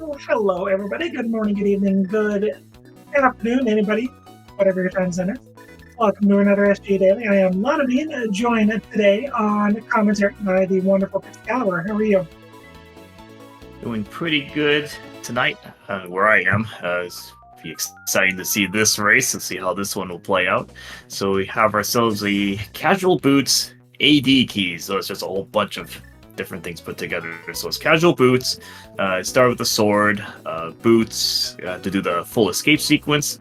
Oh, hello, everybody. Good morning, good evening, good afternoon, anybody, whatever your time zone is. Welcome to another SG Daily. I am Lonavine, joined today on commentary by the wonderful Excalibur. How are you? Doing pretty good tonight, where I am. It's be exciting to see this race and see how this one will play out. So we have ourselves the casual boots AD keys. So it's just a whole bunch of different things put together. So it's casual boots. Start with the sword, boots to do the full escape sequence,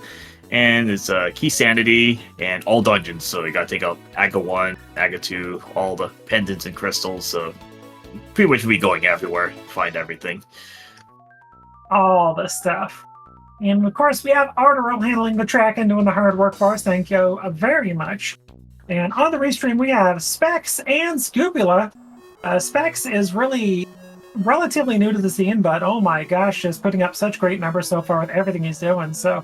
and it's key sanity and all dungeons. So you gotta take out Aga 1, Aga 2, all the pendants and crystals. So pretty much be going everywhere, find everything. All the stuff. And of course, we have Arteril handling the track and doing the hard work for us. Thank you very much. And on the restream, we have Specs and Scupula. Specs is really relatively new to the scene, but oh my gosh, is putting up such great numbers so far with everything he's doing. So,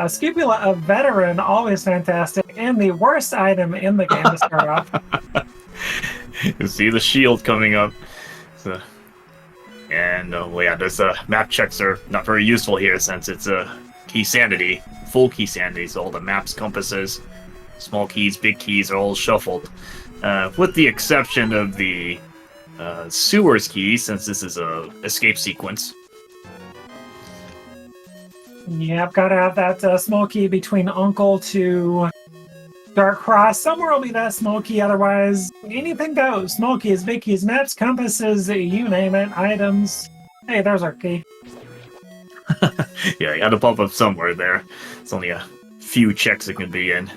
Scupula, a veteran, always fantastic, and the worst item in the game to start off. You see the shield coming up. So, and those map checks are not very useful here since it's key sanity, full key sanity. So all the maps, compasses, small keys, big keys are all shuffled, with the exception of the sewers key, since this is a escape sequence. Yep, gotta have that small key between Uncle to Dark Cross. Somewhere will be that small key, otherwise anything goes. Small keys, big keys, maps, compasses, you name it, items. Hey, there's our key. Yeah, you had to pop up somewhere there. It's only a few checks it can be in.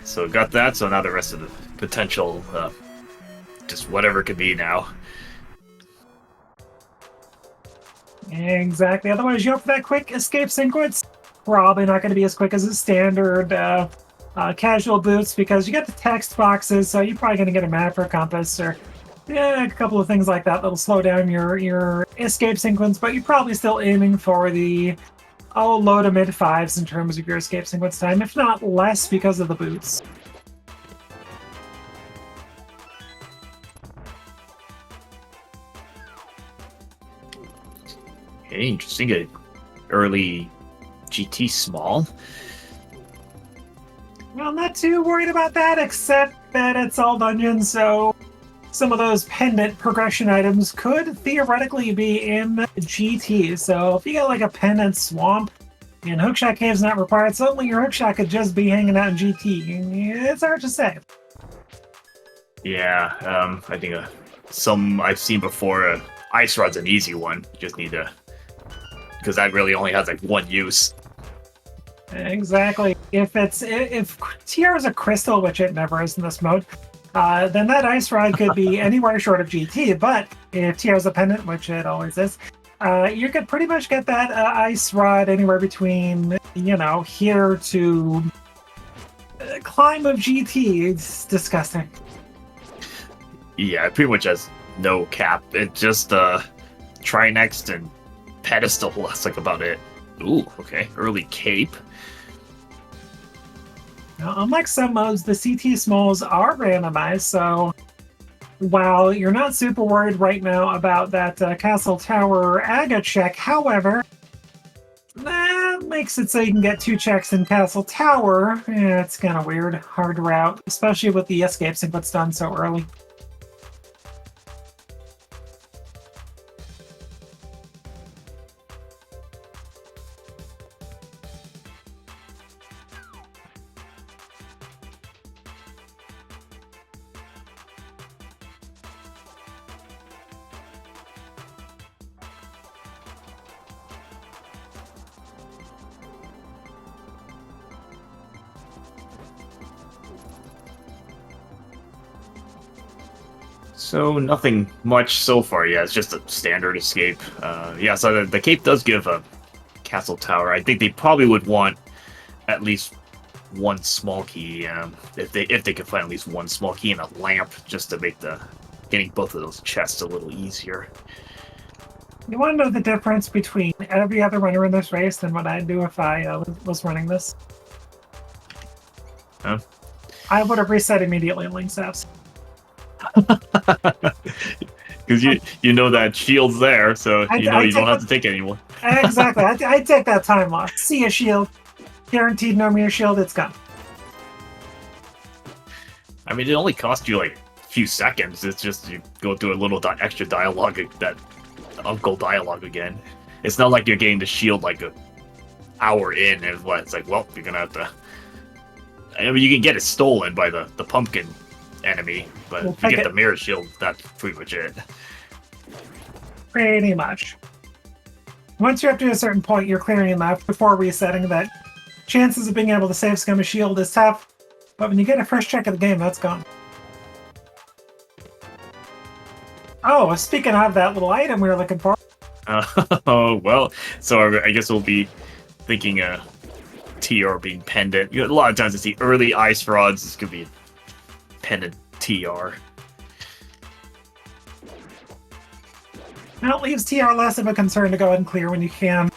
So got that, so now the rest of the potential, just whatever it could be now. Exactly, otherwise you hope for that quick escape sequence. Probably not going to be as quick as a standard casual boots, because you get the text boxes, so you're probably going to get a map or a compass or a couple of things like that that'll slow down your escape sequence, but you're probably still aiming for the low to mid fives in terms of your escape sequence time, if not less because of the boots. Okay, interesting. Early GT small. Well, not too worried about that, except that it's all dungeons, so some of those pendant progression items could theoretically be in GT. So if you get like a pendant swamp and Hookshot Cave's not required, suddenly your Hookshot could just be hanging out in GT. It's hard to say. Yeah, I think some I've seen before, Ice Rod's an easy one. You just need to, because that really only has like one use. Exactly. If TR is a crystal, which it never is in this mode, then that Ice Rod could be anywhere short of GT. But if TR is a pendant, which it always is, you could pretty much get that Ice Rod anywhere between, here to climb of GT. It's disgusting. Yeah, it pretty much has no cap. It just try next and pedestal. That's like about it. Ooh, okay. Early cape. Now, unlike some modes, the CT smalls are randomized, so while you're not super worried right now about that Castle Tower Aga check, however, that makes it so you can get 2 checks in Castle Tower. Yeah, it's kind of weird, hard route, especially with the escape sequence done so early. So nothing much so far. Yeah, it's just a standard escape. Yeah, so the cape does give a Castle Tower. I think they probably would want at least one small key, if they could find at least one small key and a lamp, just to make getting both of those chests a little easier. You want to know the difference between every other runner in this race than what I'd do if I was running this? Huh? I would have reset immediately in Link's house. Because you know that shield's there, so you know I you don't take have to take it anymore. exactly. I take that time loss. See a shield, guaranteed no mere shield. It's gone. I mean, it only costs you like a few seconds. It's just you go through a little extra dialogue, that uncle dialogue again. It's not like you're getting the shield like a hour in. And what it's like, well, you're gonna have to. I mean, you can get it stolen by the pumpkin enemy, but We'll if you take get it. the mirror shield, that's pretty much it. Pretty much. Once you're up to a certain point, you're clearing enough before resetting that chances of being able to save scum a shield is tough. But when you get a first check of the game, that's gone. Oh, speaking of that little item we were looking for. Oh well, so I guess we'll be thinking TR being pendant. You know, a lot of times it's the early ice rods. This could be pendant TR. Now it leaves TR less of a concern to go ahead and clear when you can.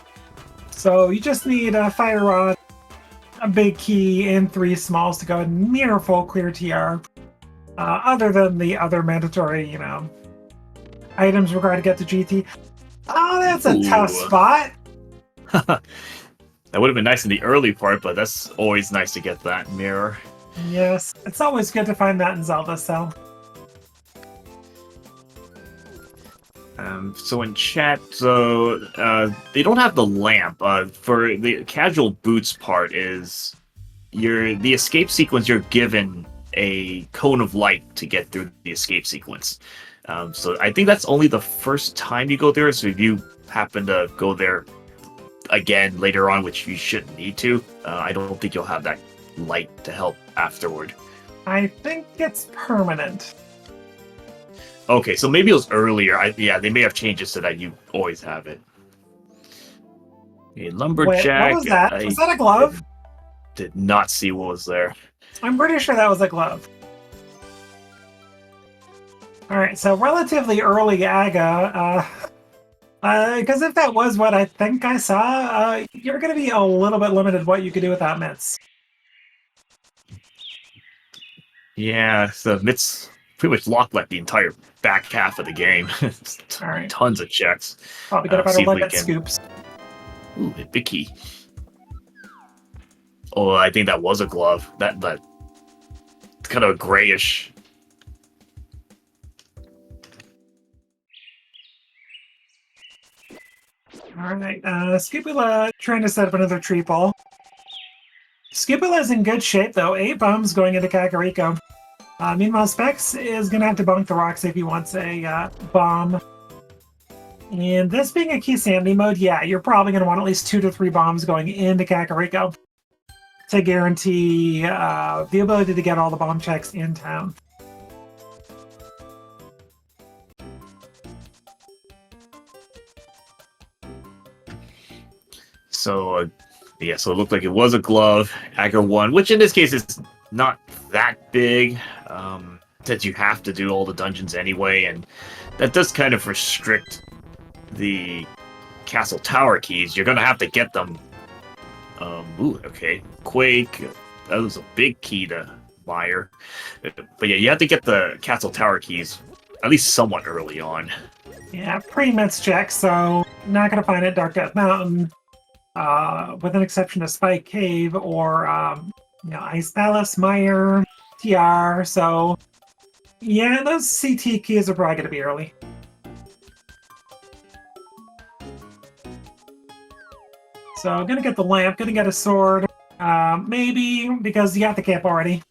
So you just need a fire rod, a big key, and 3 smalls to go ahead and near full clear TR. Other than the other mandatory, items required to get to GT. Oh, that's a tough spot. That would have been nice in the early part, but that's always nice to get that mirror. Yes, it's always good to find that in Zelda, so. So in chat, they don't have the lamp. For the casual boots part is the escape sequence, you're given a cone of light to get through the escape sequence. So I think that's only the first time you go there. So if you happen to go there again later on, which you shouldn't need to, I don't think you'll have that light to help afterward. I think it's permanent. Okay, so maybe it was earlier. Yeah, they may have changed it so that you always have it. A lumberjack. Wait, what was that? Was that a glove? Did not see what was there. I'm pretty sure that was a glove. Alright, so relatively early Aga. Because if that was what I think I saw, you're going to be a little bit limited what you could do without mitts. Yeah, so mitts pretty much locked like the entire back half of the game. All right. Tons of checks. Probably get a better look at scoops. Ooh, a big key. Oh, I think that was a glove. That kind of a grayish. Alright, Scupula trying to set up another tree ball. Scupula's in good shape, though. 8 bombs going into Kakariko. Meanwhile, Specs is going to have to bonk the rocks if he wants a bomb. And this being a key sanity mode, yeah, you're probably going to want at least 2 to 3 bombs going into Kakariko to guarantee the ability to get all the bomb checks in town. So, yeah, so it looked like it was a glove. Agar 1, which in this case is not that big, that you have to do all the dungeons anyway, and that does kind of restrict the castle tower keys. You're gonna have to get them. Ooh, okay. Quake, that was a big key to Meyer. But yeah, you have to get the castle tower keys at least somewhat early on. Yeah, pre-mitts check, so not going to find it Dark Death Mountain, with an exception of Spike Cave or Ice Palace, Meyer, TR. So yeah, those CT keys are probably going to be early. So gonna get the lamp, gonna get a sword, maybe because you got the cap already.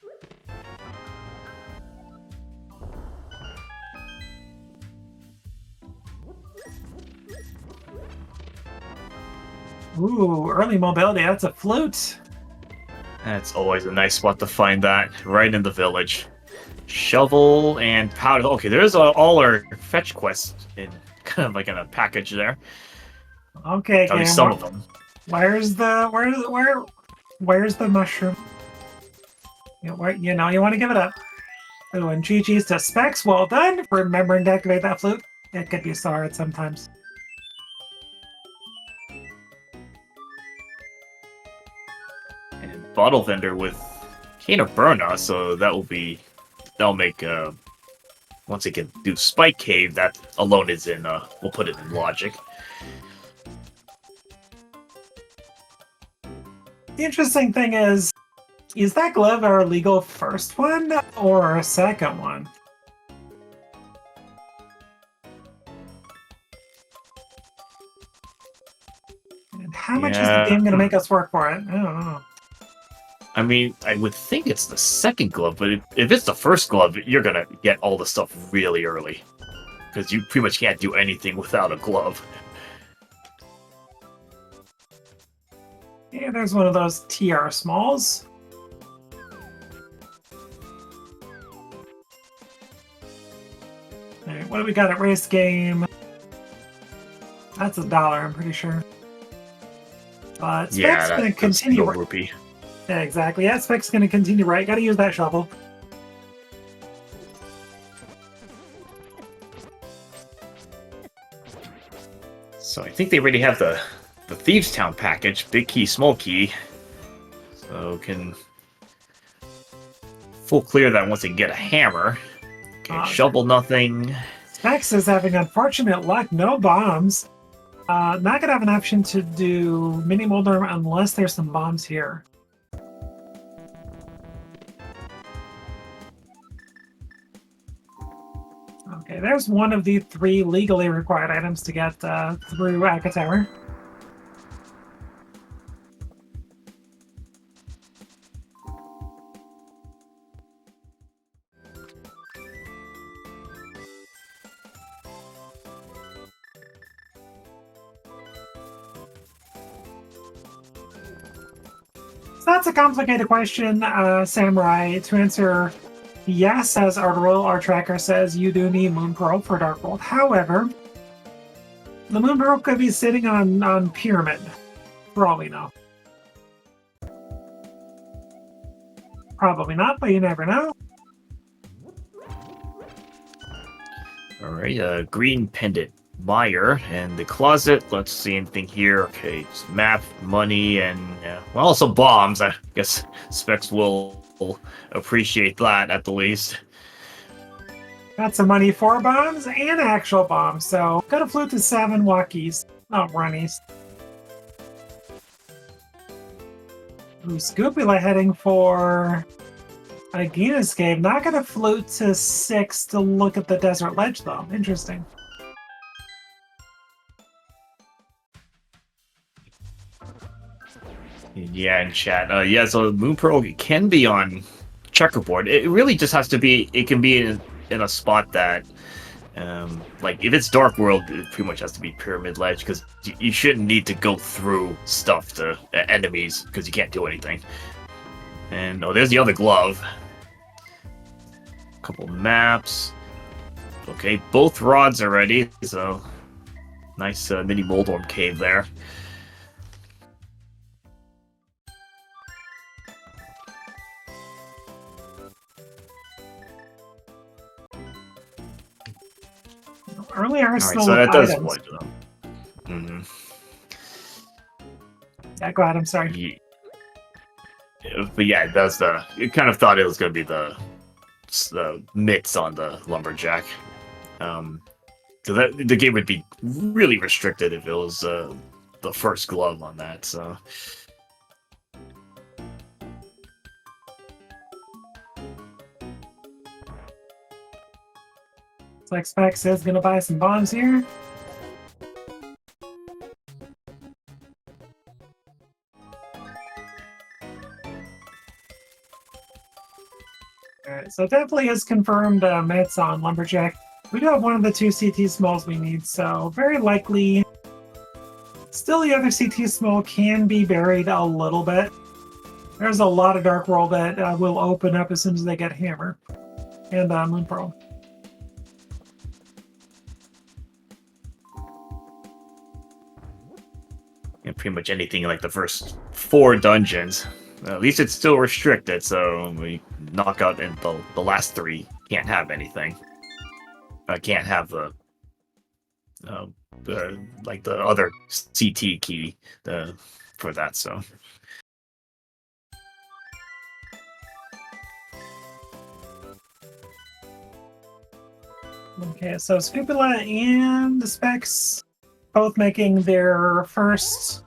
Ooh, early mobility, that's a flute. That's always a nice spot to find that, right in the village. Shovel and powder. Okay, there's all our fetch quests in kind of like in a package there. Okay, at least some of them. Where's the mushroom? You want to give it up. Oh, and GG's to Specs. Well done for remembering to activate that flute. It could be hard sometimes. And bottle vendor with Cane of Burna, so that'll make once it can do Spike Cave, that alone is in, we'll put it in logic. The interesting thing is that glove our legal first one or second one? And how much is the game going to make us work for it? I don't know. I mean, I would think it's the second glove, but if it's the first glove, you're going to get all the stuff really early. Because you pretty much can't do anything without a glove. Yeah, there's one of those TR smalls. Alright, what do we got at race game? That's $1, I'm pretty sure. Spec's going to continue. No rupee. Yeah, exactly. Yeah, Spec's going to continue right. Got to use that shovel. So I think they already have the Thieves Town package, big key, small key. So can full clear that once they get a hammer. Okay, shovel nothing. Specs is having unfortunate luck, no bombs. Not gonna have an option to do mini molder unless there's some bombs here. Okay, there's one of the 3 legally required items to get through Aka Tower. So that's a complicated question, Samurai. To answer yes, as Arturo, our tracker says, you do need Moon Pearl for Dark World. However, the Moon Pearl could be sitting on Pyramid, for all we know. Probably not, but you never know. Alright, green pendant. Meyer and the closet. Let's see anything here. Okay, it's map, money, and well, some bombs. I guess Specs will appreciate that at the least. Got some money for bombs and actual bombs, so got a flute to 7 walkies, not runnies. Ooh, Scoopula heading for Agina's Cave. Not gonna flute to 6 to look at the desert ledge though. Interesting. Yeah, in chat. Yeah, so Moon Pearl can be on checkerboard. It really just has to be. It can be in a spot that, like if it's Dark World, it pretty much has to be Pyramid Ledge because you shouldn't need to go through stuff to enemies because you can't do anything. And oh, there's the other glove. Couple maps. Okay, both rods are ready. So nice mini Moldorm cave there. Early arsenal so that does items. one to them. Mm-hmm. Yeah, go ahead. I'm sorry. Yeah. But yeah, that's the. You kind of thought it was going to be the mitts on the lumberjack. So the game would be really restricted if it was the first glove on that. So. Looks like Specs is gonna buy some bombs here. Alright, so definitely is confirmed mitts on Lumberjack. We do have one of the 2 CT smalls we need, so very likely still the other CT small can be buried a little bit. There's a lot of Dark World that will open up as soon as they get Hammer and Moon Pearl. And pretty much anything like the first 4 dungeons. At least it's still restricted, so we knock out in the last 3 can't have anything. I can't have the like the other CT key for that. So. Okay, so Scupula and the Specs both making their first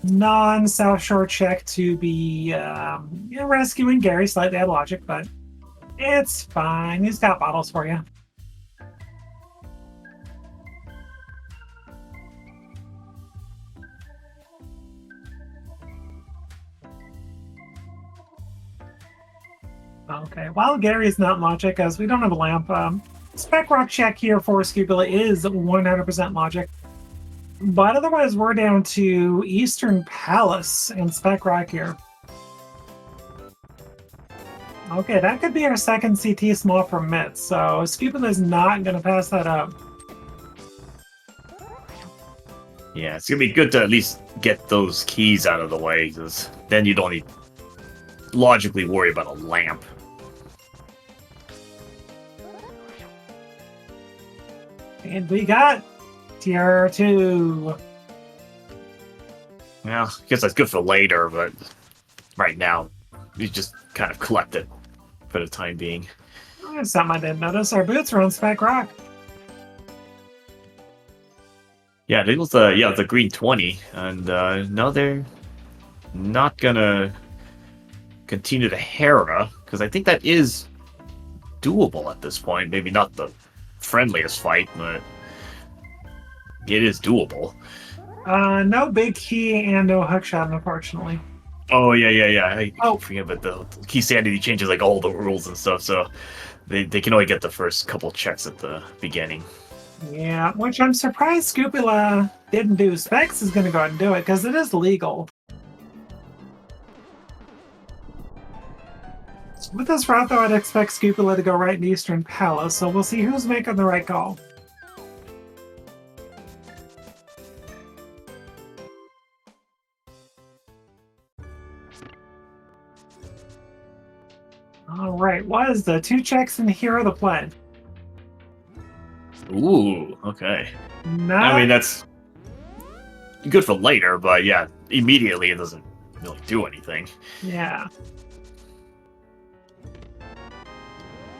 non-South Shore check to be rescuing Gary. Slightly out of logic, but it's fine. He's got bottles for you. Okay, while Gary's not logic, as we don't have a lamp, Spec Rock check here for Scupula is 100% logic. But otherwise, we're down to Eastern Palace and Spec Rock here. Okay, that could be our second CT small permit, so Scupula is not going to pass that up. Yeah, it's gonna be good to at least get those keys out of the way, because then you don't need logically worry about a lamp. And we got Tier 2. Well, I guess that's good for later, but right now, you just kind of collect it for the time being. There's something I didn't notice. Our boots are on Spec Rock. Yeah, it was the green 20, and now they're not gonna continue to Hera, because I think that is doable at this point. Maybe not the friendliest fight, but it is doable. No big key and no hookshot, unfortunately. Oh, yeah. I forget about the key sanity changes like all the rules and stuff, so they can only get the first couple checks at the beginning. Yeah, which I'm surprised Scupula didn't do. Specs is going to go ahead and do it, because it is legal. With this route, though, I'd expect Scupula to go right in Eastern Palace, so we'll see who's making the right call. Alright, what is the 2 checks in Hero the play? Ooh, okay. Not... I mean, that's good for later, but yeah, immediately it doesn't really do anything. Yeah.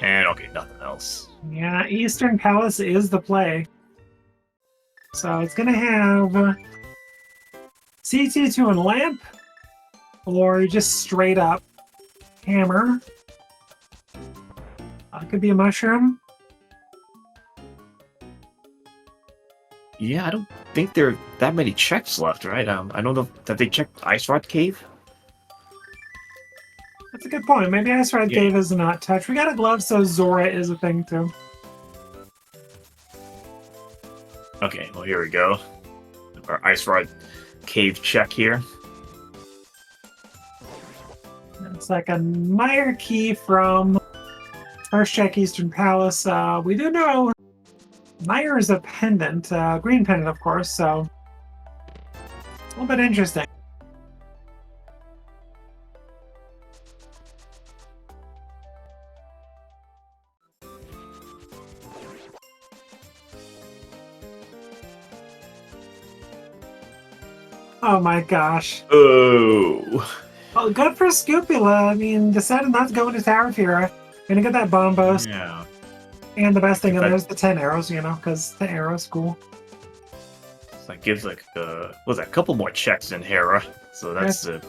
And okay, nothing else. Yeah, Eastern Palace is the play. So it's going to have CT2 and Lamp, or just straight up Hammer. Could be a Mushroom. Yeah, I don't think there are that many checks left, right? I don't know that they checked Ice Rod Cave. That's a good point. Maybe Ice Rod Cave is not touched. We got a glove, so Zora is a thing too. Okay, well here we go. Our Ice Rod Cave check here. It's like a Meyer key from first check Eastern Palace. We do know Meyer is a pendant, green pendant, of course, so a little bit interesting. Oh my gosh. Oh. Well, good for Scupula. I mean, decided not to go into Tower of Hero. Gonna get that Bombos. Yeah. And the best thing in there is the 10 arrows, you know, because the arrow's cool. So that gives like a couple more checks in Hera. So that's the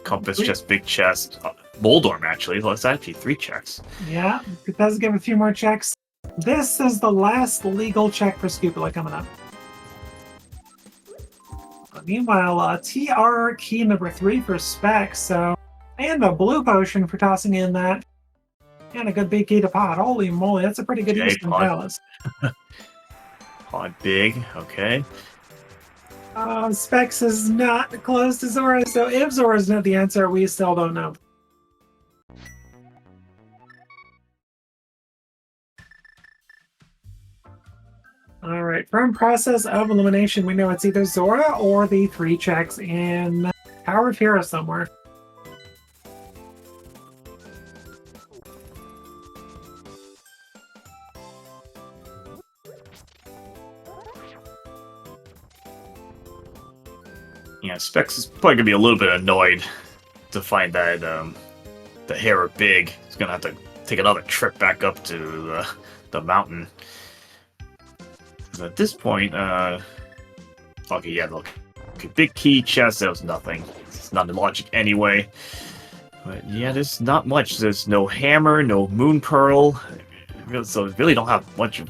compass chest, big chest, Moldorm actually. Well, it's actually 3 checks. Yeah, it does give a few more checks. This is the last legal check for Scupula coming up. Meanwhile, TR key number 3 for Specs, so, and a blue potion for tossing in that. And a good big key to pot. Holy moly, that's a pretty good Eastern Palace. Pod big, okay. Specs is not close to Zora, so if Zora's not the answer, we still don't know. Alright, from process of elimination, we know it's either Zora or the 3 checks in Tower of Hero somewhere. Yeah, Specs is probably gonna be a little bit annoyed to find that the Hera big. He's gonna have to take another trip back up to the mountain. At this point, okay, yeah, look, okay, big key chest. That was nothing. It's not the logic anyway. But yeah, there's not much. There's no hammer, no moon pearl. So we really don't have much of,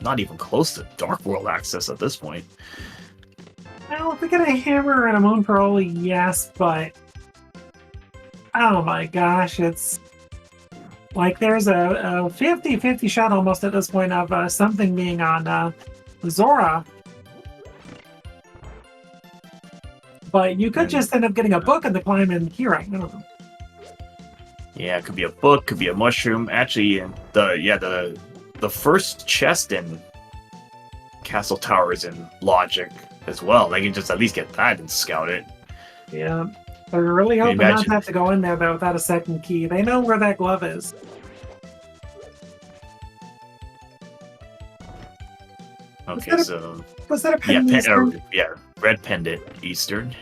not even close to Dark World access at this point. Well, if we get a hammer and a moon pearl, yes, but oh my gosh, it's like there's a 50-50 shot almost at this point of something being on Zora. But you could just end up getting a book in the climb and here I know. Yeah, it could be a book, could be a mushroom. Actually, the first chest in Castle Tower is in Logic as well. They can just at least get that and scout it. Yeah. They're really hoping not to have to go in there, though, without a second key. They know where that glove is. Okay, so... Was that a pendant Eastern? Yeah, red pendant Eastern.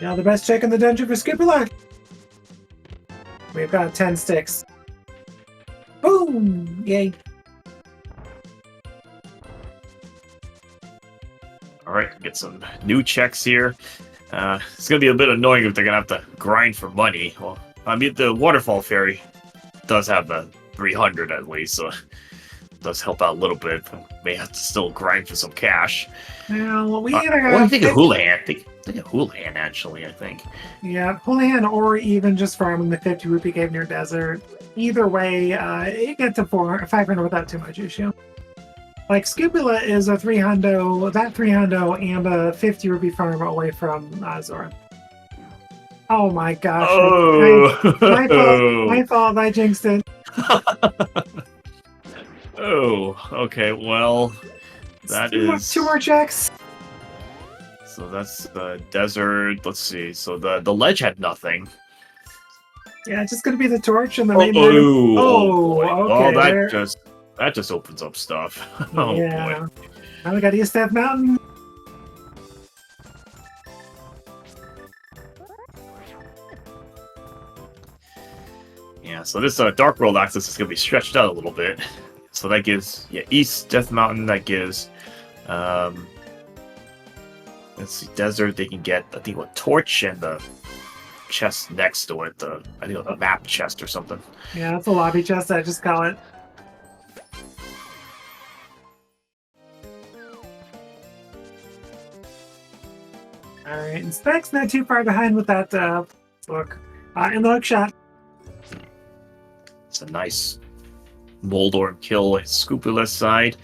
Yeah, the best check in the dungeon for Scupula. We've got 10 sticks. Boom! Yay. Alright, get some new checks here. It's going to be a bit annoying if they're going to have to grind for money. Well, I mean, the Waterfall Fairy does have a 300 at least, so it does help out a little bit. May have to still grind for some cash. Well, we either have... I think of Houlihan. I think of Houlihan, actually, I think. Yeah, Houlihan or even just farming the 50 rupee cave near desert. Either way, it gets to 500 without too much issue. Like, Scupula is a 300, that 300 and a 50 rupee farm away from Zora. Oh my gosh. Oh! My fault, I jinxed it. Oh, okay, well, that is... Two more checks. So that's the desert. Let's see. So the ledge had nothing. Yeah, it's just gonna be the torch and the main. okay. Oh, that just opens up stuff. Oh yeah. boy. Now we got East Death Mountain. Yeah. So this Dark World access is gonna be stretched out a little bit. So that gives East Death Mountain. That gives let's see, desert. They can get, I think, a torch and the chest next to it. I think a map chest or something. Yeah, that's a lobby chest. I just call it. All right, and Spec's not too far behind with that look. In the hook shot. It's a nice Moldorm kill at Scupula's side,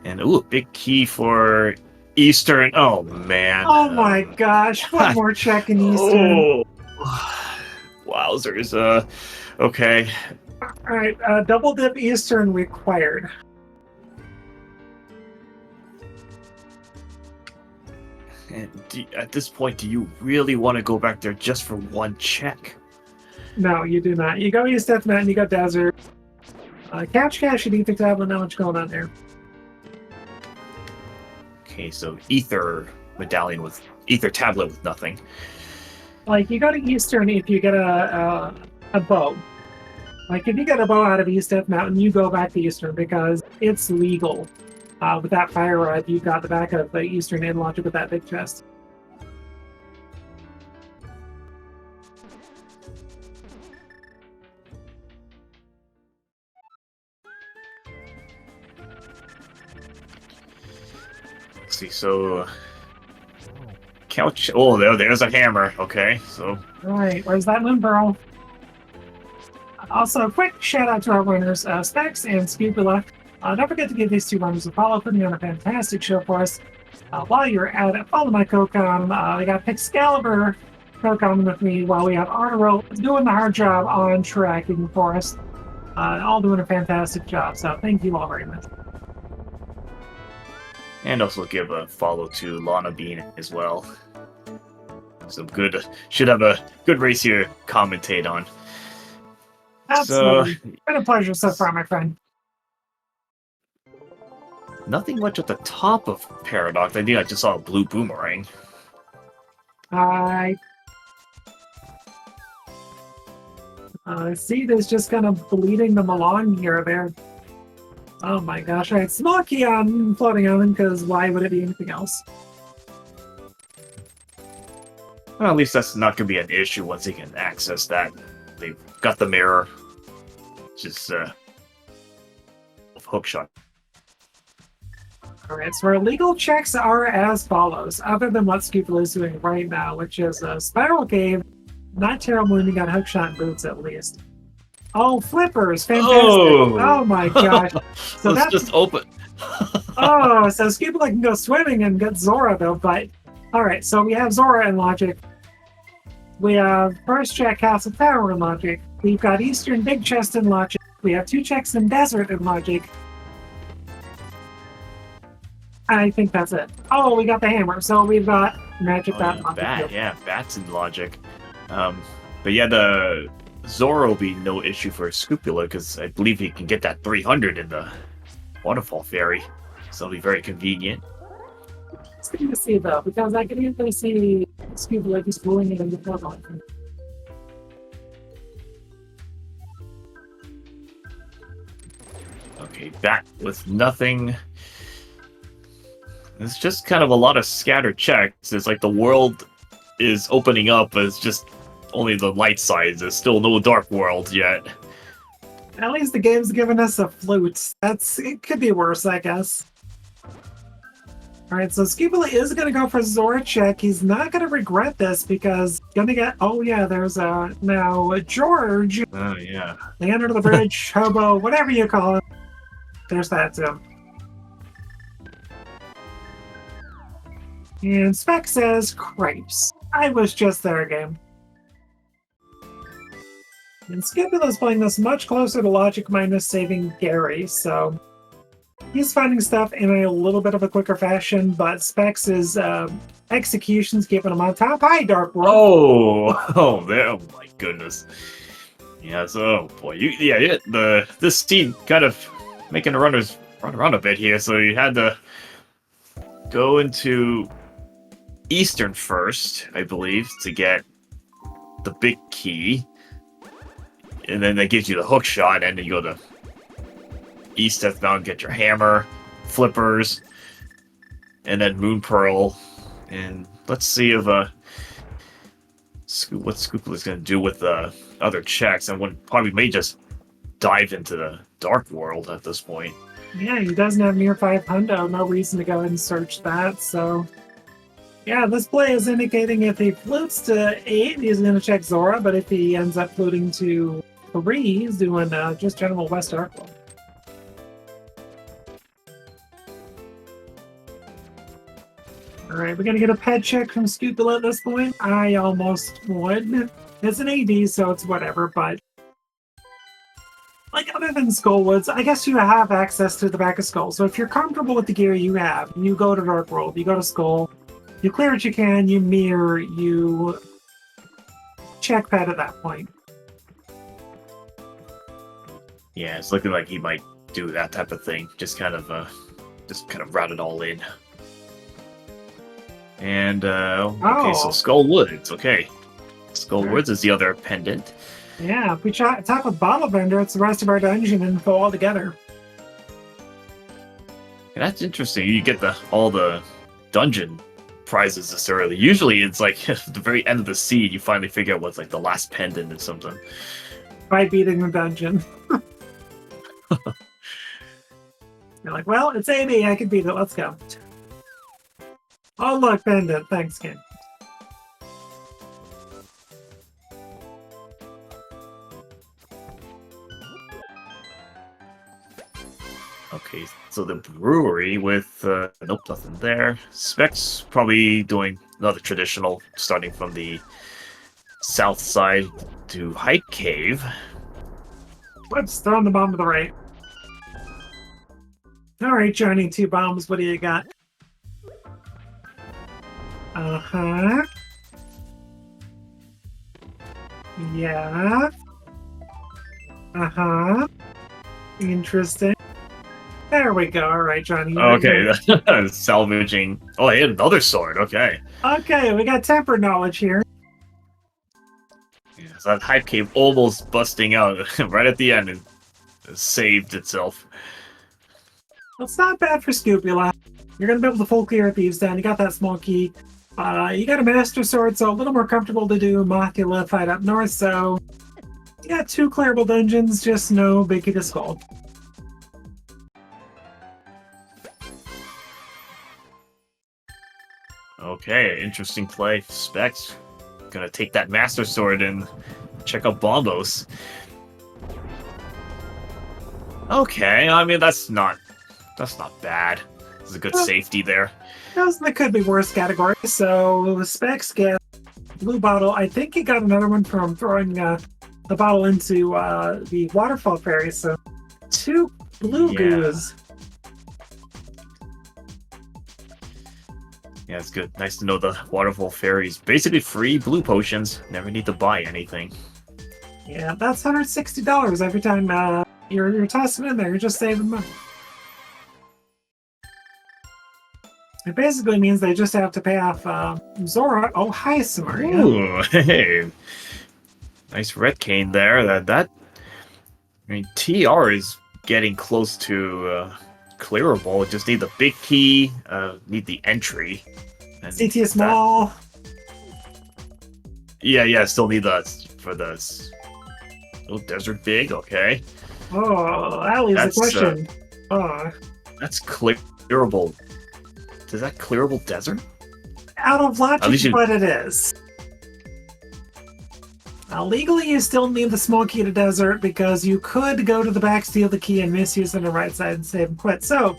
and ooh, a big key for Eastern. Oh man! Oh my gosh! One more check in Eastern. Oh, wowzers! Okay. All right, double dip Eastern required. And at this point, do you really want to go back there just for one check? No, you do not. You go East Death Mountain, you go Desert. Couch Cash and Ether Tablet, not much going on there. Okay, so Ether Medallion with Ether Tablet with nothing. Like, you go to Eastern if you get a bow. Like, if you get a bow out of East Death Mountain, you go back to Eastern because it's legal. With that fire rod, you've got the back of the Eastern in Logic with that big chest. Let's see, so couch. Oh, there's a hammer. Okay, so Alright, where's that moon pearl? Also, quick shout out to our winners, Specs and Scupula. Don't forget to give these two runners a follow, putting on a fantastic show for us. While you're at it, follow my CoCom. We got Pixcalibur CoCom with me, while we have Artero doing the hard job on tracking for us. All doing a fantastic job, so thank you all very much. and also give a follow to Lana Bean as well. Some good, should have a good race here to commentate on. Absolutely. Been a pleasure so far, my friend. Nothing much at the top of Paradox. I think I just saw a blue boomerang. I see there's just kind of bleeding them along here or there. Oh my gosh, alright, small key on floating island, because why would it be anything else? Well, at least that's not going to be an issue once they can access that. They've got the mirror. Just, hookshot. Alright, so our legal checks are as follows, other than what Scoopla is doing right now, which is a Spiral Cave, not terrible when you got hookshot boots at least. Oh, flippers! Fantastic! Oh my gosh! So Let's just open. Oh, so Scoopla can go swimming and get Zora though, but... Alright, so we have Zora in Logic. We have First Check Castle Tower in Logic. We've got Eastern Big Chest in Logic. We have 2 checks in Desert in Logic. I think that's it. Oh, we got the hammer, so we've got Magic Bat. Bat's in Logic. But yeah, the Zora will be no issue for Scupula, because I believe he can get that 300 in the Waterfall Fairy. So it'll be very convenient. It's good to see, though, because I can usually see Scupula just rolling it in the front. Okay, Bat with nothing. It's just kind of a lot of scattered checks. It's like the world is opening up, but it's just only the light side. There's still no dark world yet. At least the game's given us a flute. It could be worse, I guess. Alright, so Scupula is going to go for Zora check. He's not going to regret this because he's going to get... Oh yeah, there's now George. Oh yeah. The under the bridge, hobo, whatever you call it. There's that too. And Spec says, crepes. I was just there, game. And Scupula's playing this much closer to Logic minus saving Gary, so he's finding stuff in a little bit of a quicker fashion, but Specs' execution's keeping him on top. Hi, Dark World! Oh my goodness. Yeah, so, boy, this team kind of making the runners run around a bit here, so you had to go into Eastern first, I believe, to get the big key. And then that gives you the hook shot, and then you go to East Death Mountain, get your hammer, flippers, and then Moon Pearl. And let's see if what Scupula's going to do with the other checks, and one probably may just dive into the Dark World at this point. Yeah, he doesn't have near 500, no reason to go ahead and search that, so... Yeah, this play is indicating if he flutes to 8, he's going to check Zora, but if he ends up fluting to 3, he's doing just general West Dark World. Alright, we're going to get a pet check from Scupula at this point. I almost would. It's an AD, so it's whatever, but... Like, other than Skullwoods, I guess you have access to the back of Skull. So if you're comfortable with the gear you have, you go to Dark World, you go to Skull, you clear what you can, you mirror, you check pet at that point. Yeah, it's looking like he might do that type of thing. Just kind of route it all in. And, okay, so Skull Woods, okay. Skull Woods is the other pendant. Yeah, if we top with Bottle Vendor, it's the rest of our dungeon info all together. Yeah, that's interesting. You get all the dungeon prizes this early. Usually it's like at the very end of the seed, you finally figure out what's like the last pendant or something. By beating the dungeon. You're like, well, it's AB, I can beat it, let's go. Oh look, pendant, thanks game. Okay, so the brewery with, nope, nothing there. Specs probably doing another traditional, starting from the south side to Hype Cave. Let's throw in the bomb to the right. Alright, Johnny, 2 bombs, what do you got? Uh-huh. Yeah. Uh-huh. Interesting. There we go. All right, Johnny. Okay, salvaging. Oh, I had another sword. Okay. Okay, we got tempered knowledge here. Yeah, so that hype cave almost busting out right at the end and saved itself. It's not bad for Scupula. You're going to be able to full clear Thieves Den. You got that small key. You got a Master Sword, so a little more comfortable to do Mothula fight up north, so you got 2 clearable dungeons, just no biggie to skull. Okay, interesting play. Specs. Gonna take that Master Sword and check out Bombos. Okay, I mean that's not bad. There's a good safety there. That could be worse category. So the Specs get blue bottle. I think he got another one from throwing the bottle into the waterfall fairy. So 2 blue goos. Yeah, it's good. Nice to know the waterfall fairies basically free blue potions. Never need to buy anything. Yeah, that's $160 every time you're tossing in there. You're just saving money. It basically means they just have to pay off Zora. Oh, hi, Samaria. Ooh, hey. Nice red cane there. I mean, TR is getting close to clearable. Just need the big key, need the entry. And CT small. Yeah, still need that for the... Oh, desert big, okay. Oh, that leaves a question. That's clearable. Is that clearable desert? Out of logic, but it is. Now, legally, you still need the small key to desert because you could go to the back, steal the key, and misuse on the right side and save and quit. So,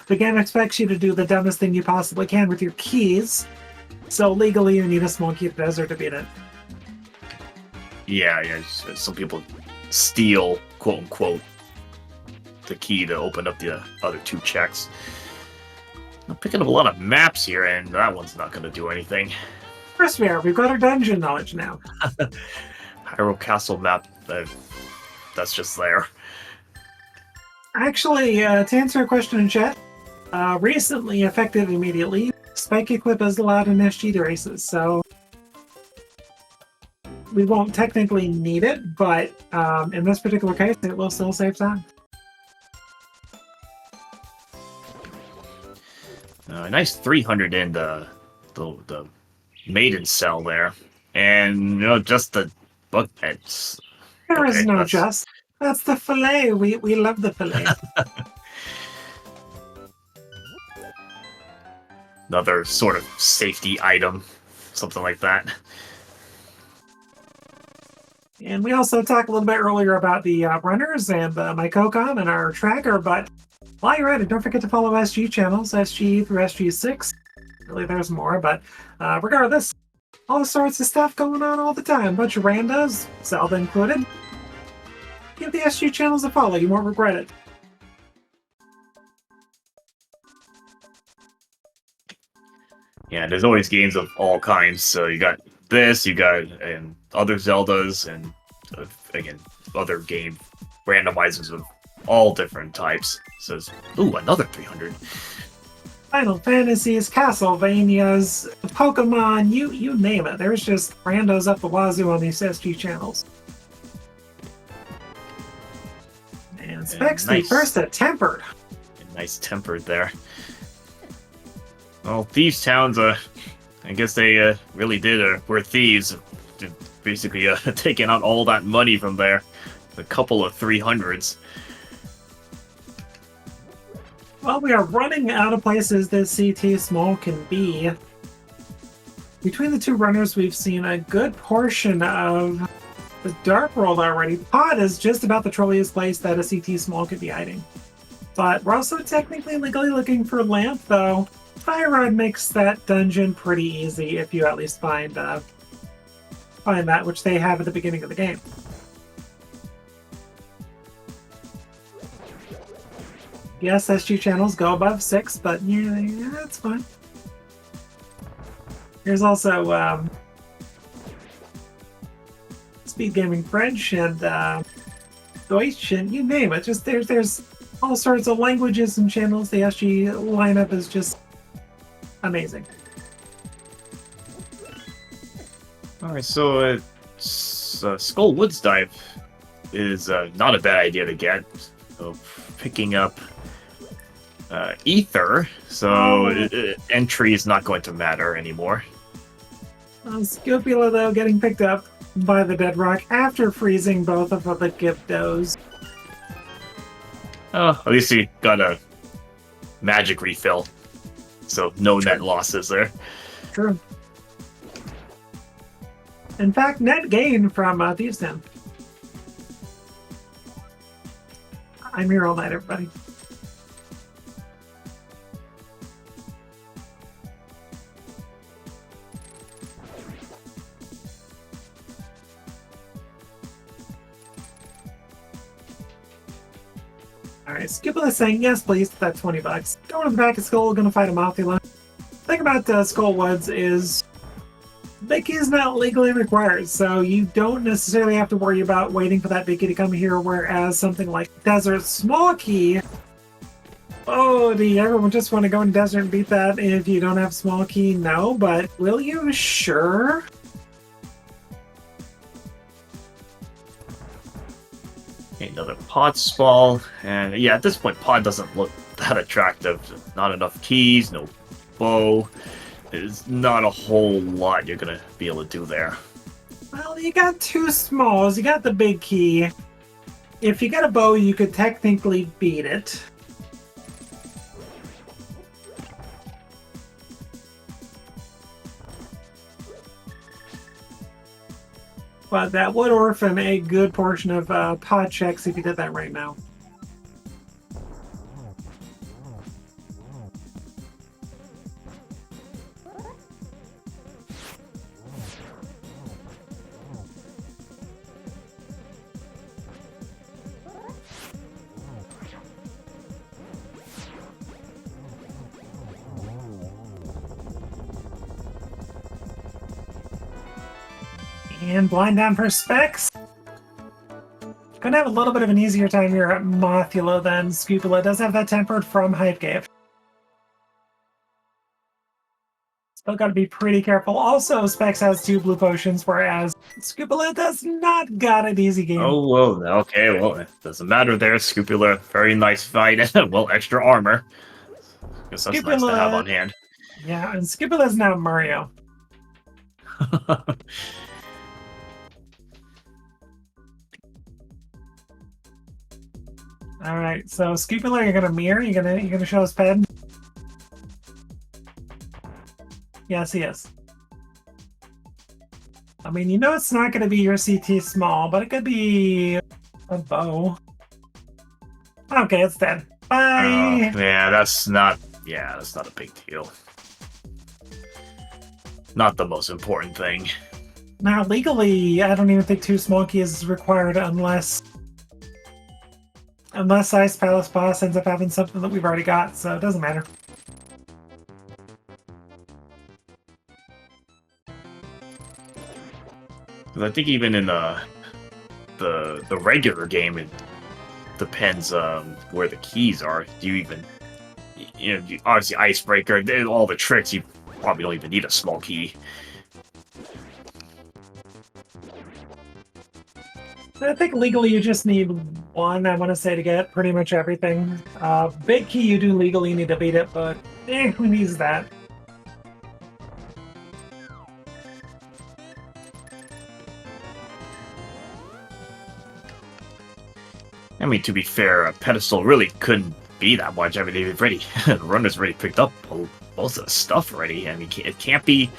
the game expects you to do the dumbest thing you possibly can with your keys. So, legally, you need a small key to desert to beat it. Yeah. Some people steal, quote unquote, the key to open up the other 2 checks. I'm picking up a lot of maps here, and that one's not going to do anything. Of course we are. We've got our dungeon knowledge now. Hyrule Castle map, that's just there. Actually, to answer a question in chat, recently, effective immediately, Spike Equip is allowed in SG races, so we won't technically need it, but in this particular case, it will still save time. Nice 300 in the maiden cell there, and just the bug pets. There is no just. That's the fillet. We love the fillet. Another sort of safety item, something like that. And we also talked a little bit earlier about the runners and my COCOM and our tracker, but while you're at it, don't forget to follow SG channels, SG through SG6. Really, there's more, but regardless, all sorts of stuff going on all the time. Bunch of randos, Zelda included. Give the SG channels a follow, you won't regret it. Yeah, there's always games of all kinds. So you got this, you got and other Zeldas, and again, other game randomizers of all different types. So, ooh, another 300. Final Fantasies, Castlevanias, Pokemon, you name it. There's just randos up the wazoo on these SG channels. And Specs the first at Tempered. Nice Tempered there. Well, Thieves Towns, I guess they really were thieves. Basically taking out all that money from there. A couple of 300s. Well, we are running out of places that CT Small can be. Between the 2 runners, we've seen a good portion of the Dark World already. Pod is just about the trolliest place that a CT Small could be hiding. But we're also technically legally looking for Lamp, though. Fire Rod makes that dungeon pretty easy if you at least find that, which they have at the beginning of the game. Yes, SG channels go above 6, but yeah, that's fine. There's also Speed Gaming French and Deutsch, and you name it. Just there's all sorts of languages and channels. The SG lineup is just amazing. Alright, so Skull Woods Dive is not a bad idea to get. So picking up Ether, so entry is not going to matter anymore. Scopula, though, getting picked up by the Dead Rock after freezing both of the Gyptos. Oh, at least he got a magic refill, so no net losses there. True. In fact, net gain from Thieves' Den. I'm here all night, everybody. Alright, Scupula saying yes, please, to that $20. Going to the back of Skull, gonna fight a Mothula. The thing about Skull Woods is big key is not legally required, so you don't necessarily have to worry about waiting for that big key to come here, whereas something like Desert Small Key, oh, do you ever just want to go in Desert and beat that if you don't have Small Key? No, but will you? Sure. Okay, another Pod Spall, and yeah, at this point, Pod doesn't look that attractive. Not enough keys, no bow. There's not a whole lot you're gonna be able to do there. Well, you got two smalls, you got the big key. If you got a bow, you could technically beat it. But that would orphan a good portion of pod checks if you did that right now. And blind down for specs. Gonna have a little bit of an easier time here at Mothula than Scupula. Does have that tempered from Hype Cave. Still gotta be pretty careful. Also, Specs has 2 blue potions, whereas Scupula does not got an easy game. Oh, well, okay, well, it doesn't matter there. Scupula, very nice fight, well, extra armor. Guess that's nice to have on hand. Yeah, and Scupula's now Mario. Alright, so Scupula, you're gonna mirror? You're gonna show us Ped? Yes, he is. I mean, you know it's not gonna be your CT small, but it could be a bow. Okay, it's dead. Bye! Yeah, that's not a big deal. Not the most important thing. Now, legally, I don't even think 2 small keys is required unless Ice Palace Boss ends up having something that we've already got, so it doesn't matter. Because I think even in the regular game, it depends where the keys are. Do you even, obviously Icebreaker, all the tricks, you probably don't even need a small key. I think legally you just need 1, I want to say, to get pretty much everything. Big key you do legally need to beat it, but who needs that? I mean, to be fair, Pedestal really couldn't be that much. I mean, the runner's already picked up most of the stuff already. I mean, it can't be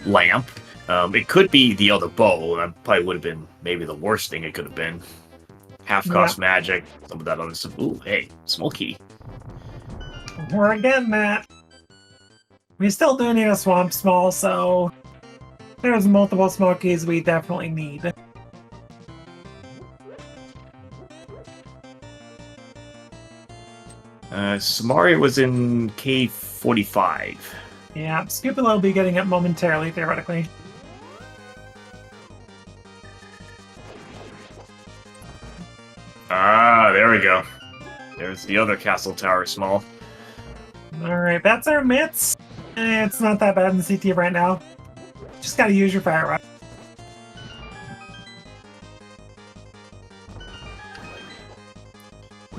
Lamp. It could be the other bow. That probably would have been maybe the worst thing it could have been. Half-cost magic, some of that other stuff. Ooh, hey, small key. We're getting that. We still do need a Swamp Small, so there's multiple small keys we definitely need. Samari was in Cave 45. Yeah, Scupula will be getting it momentarily, theoretically. Ah, there we go. there's the other castle tower, small. Alright, that's our mitts. It's not that bad in CT right now. Just gotta use your fire rod.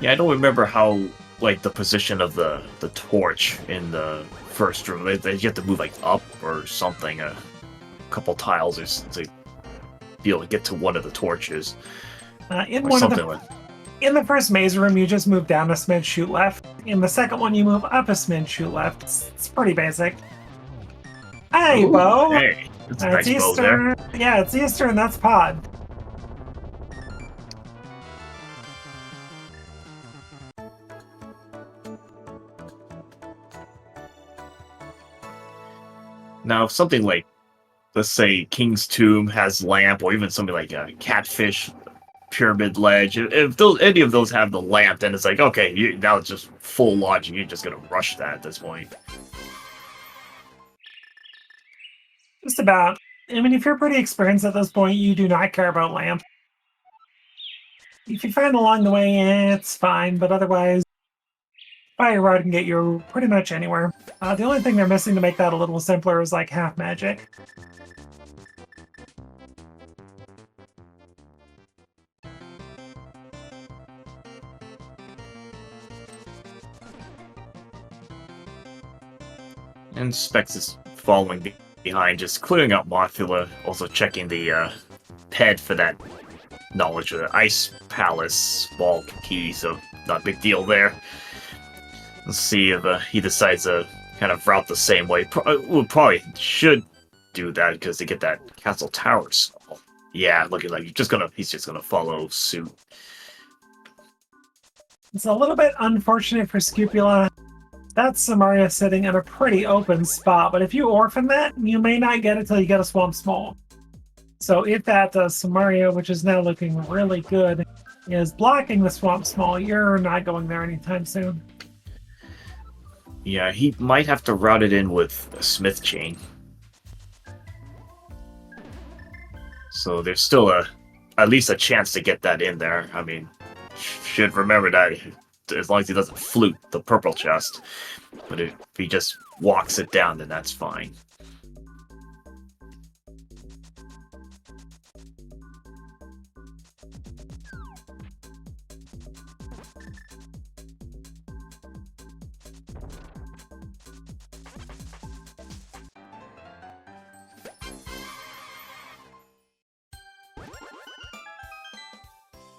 Yeah, I don't remember how, like, the position of the torch in the first room. You have to move, like, up or something, a couple tiles or to be able to get to one of the torches. In the first maze room, you just move down a smidge, shoot left. In the second one, you move up a smidge, shoot left. It's pretty basic. Hey, Ooh, Bo! Hey, that's a It's nice bow Easter. there. Yeah, it's Easter, and that's Pod. Now, if something like, let's say, King's Tomb has lamp, or even something like a Catfish Pyramid Ledge, if any of those have the lamp, then it's like, okay, now it's just full logic. You're just gonna rush that at this point. Just about. I mean, if you're pretty experienced at this point, you do not care about lamp. If you find along the way, it's fine, but otherwise, fire rod can get you pretty much anywhere. The only thing they're missing to make that a little simpler is like half magic. And Specs is following behind, just clearing out Mothula, also checking the ped for that knowledge of the Ice Palace small key, so not a big deal there. Let's see if he decides to kind of route the same way. Probably should do that because they get that castle tower small. Yeah, looking like he's just gonna follow suit. It's a little bit unfortunate for Scupula. That's Samaria sitting in a pretty open spot, but if you orphan that, you may not get it till you get a Swamp Small. So if that Samaria, which is now looking really good, is blocking the Swamp Small, you're not going there anytime soon. Yeah, he might have to route it in with a Smith Chain. So there's still at least a chance to get that in there. I mean, should remember that as long as he doesn't flute the purple chest. But if he just walks it down, then that's fine.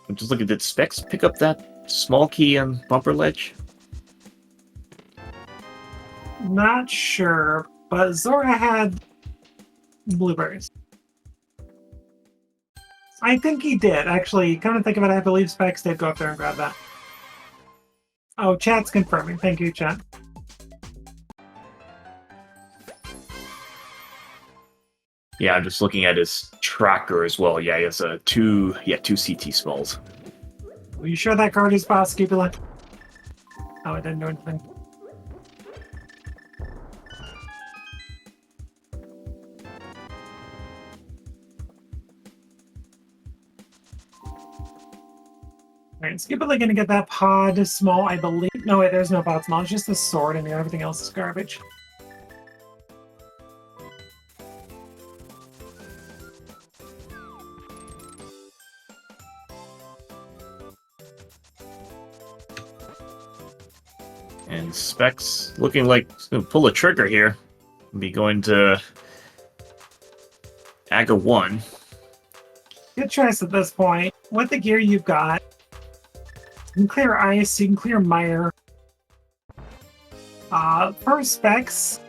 I'm just looking, did Specs pick up that small key and bumper ledge? Not sure, but Zora had blueberries. I think he did, actually. Come to think of it, I believe Specs did go up there and grab that. Oh, chat's confirming. Thank you, chat. Yeah, I'm just looking at his tracker as well. Yeah, he has two CT smalls. Are you sure that card is boss, Scupula? Oh, it didn't do anything. Alright, Scupula gonna get that pod small, I believe. No, wait, there's no pod small. It's just the sword in there. Everything else is garbage. And Specs looking like he's going to pull a trigger here. Be going to Aga 1. Good choice at this point. With the gear you've got, you can clear ice, you can clear mire. For Specs,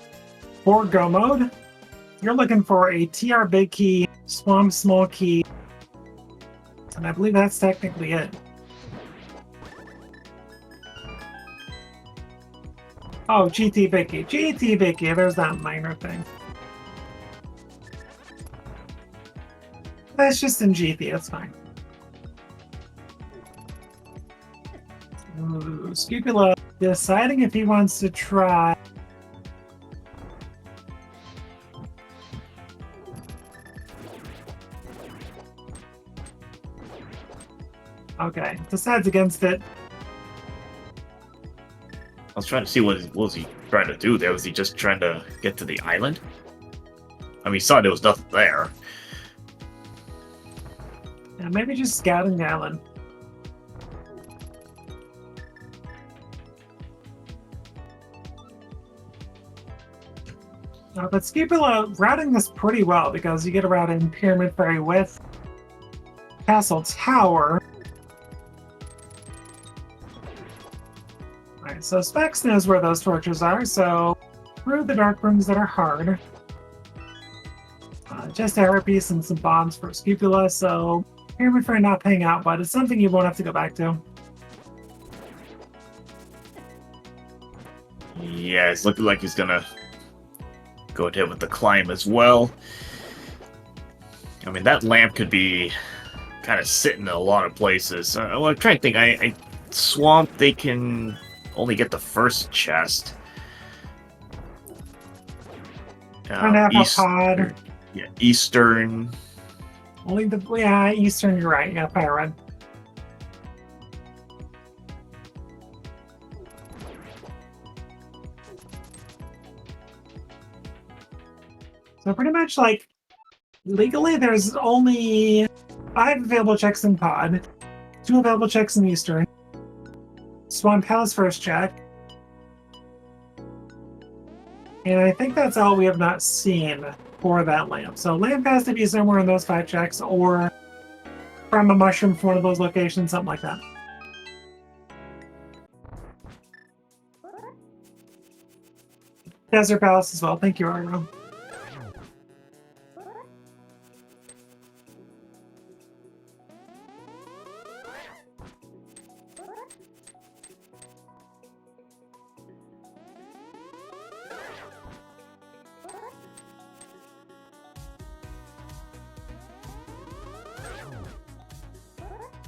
for Go mode, you're looking for a TR big key, Swamp small key, and I believe that's technically it. Oh, GT big key. GT big key, there's that minor thing. That's just in GT, that's fine. Ooh, Scupula deciding if he wants to try. Okay, decides against it. was trying to see what was he trying to do there. Was he just trying to get to the island? I mean, he saw there was nothing there. Yeah, maybe just scouting the island. But Scipula routing this pretty well because you get a route in Pyramid Ferry with Castle Tower. Alright, so Specs knows where those torches are, so through the dark rooms that are hard. Just a hairpiece and some bombs for Scipula, so Pyramid Ferry not paying out, but it's something you won't have to go back to. Yeah, it's looking like he's gonna go ahead with the climb as well. I mean, that lamp could be kind of sitting in a lot of places. Well, I'm trying to think. I Swamp, they can only get the first chest. Pod. Yeah, Eastern. Only the Eastern. You're right. You got Fire Red. So pretty much, like, legally, there's only 5 available checks in Pod, 2 available checks in Eastern. Swamp Palace first check. And I think that's all we have not seen for that lamp. So lamp has to be somewhere in those 5 checks, or from a mushroom from one of those locations, something like that. Desert Palace as well. Thank you, Argo.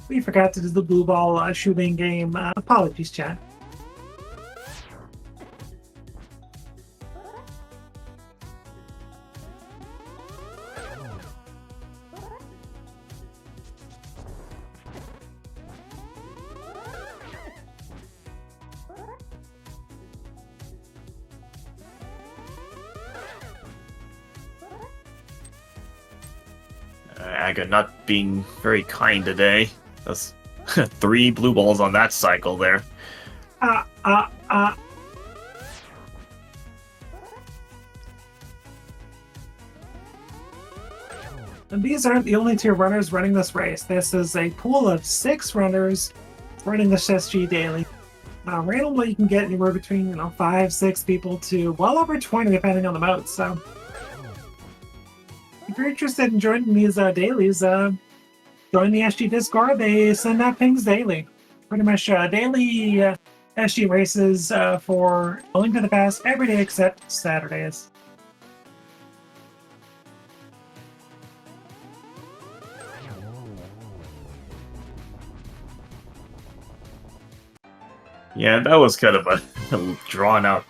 We forgot to do the blue ball shooting game. Apologies, chat. Aga not being very kind today. That's 3 blue balls on that cycle there. And these aren't the only 2 runners running this race. This is a pool of 6 runners running this SG daily. Randomly, you can get anywhere between 5, 6 people to well over 20, depending on the mode. So, if you're interested in joining these dailies, join the SG Discord. They send out pings daily. Pretty much daily SG races for A Link to the Past every day except Saturdays. Yeah, that was kind of a drawn out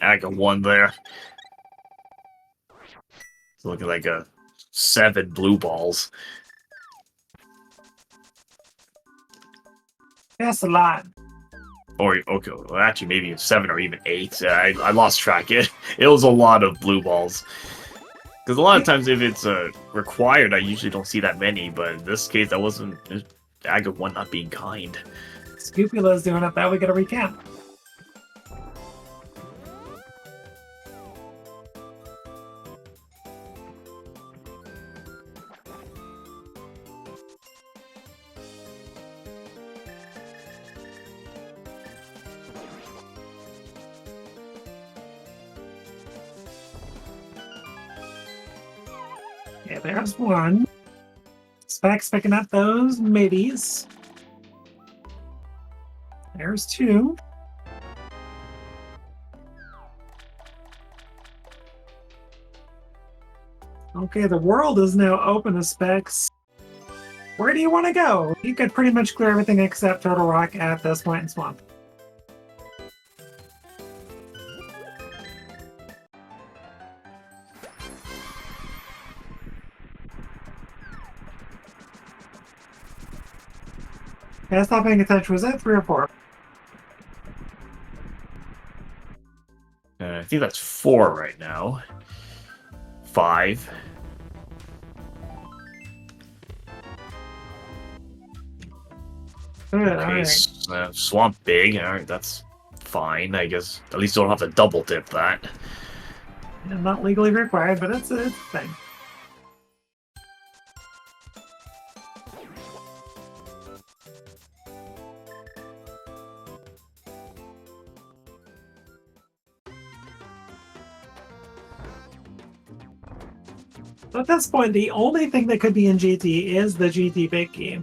Aga 1 there. It's looking like 7 blue balls. That's a lot. Or, okay, well, actually, maybe 7 or even 8. I lost track. It was a lot of blue balls. Because a lot of times, if it's required, I usually don't see that many. But in this case, that wasn't Aga 1 not being kind. Scupula's doing it. That we get a recap. Yeah, there's 1. Specs picking up those middies. There's 2. Okay, the world is now open to Specs. Where do you want to go? You could pretty much clear everything except Turtle Rock at this point in Swamp. Yeah, stop paying attention. Was that 3 or 4? I think that's 4 right now. 5. Good, all Okay, right. Swamp Big. All right, that's fine. I guess at least don't have to double dip that. Yeah, not legally required, but it's a thing. So at this point, the only thing that could be in GT is the GT big key.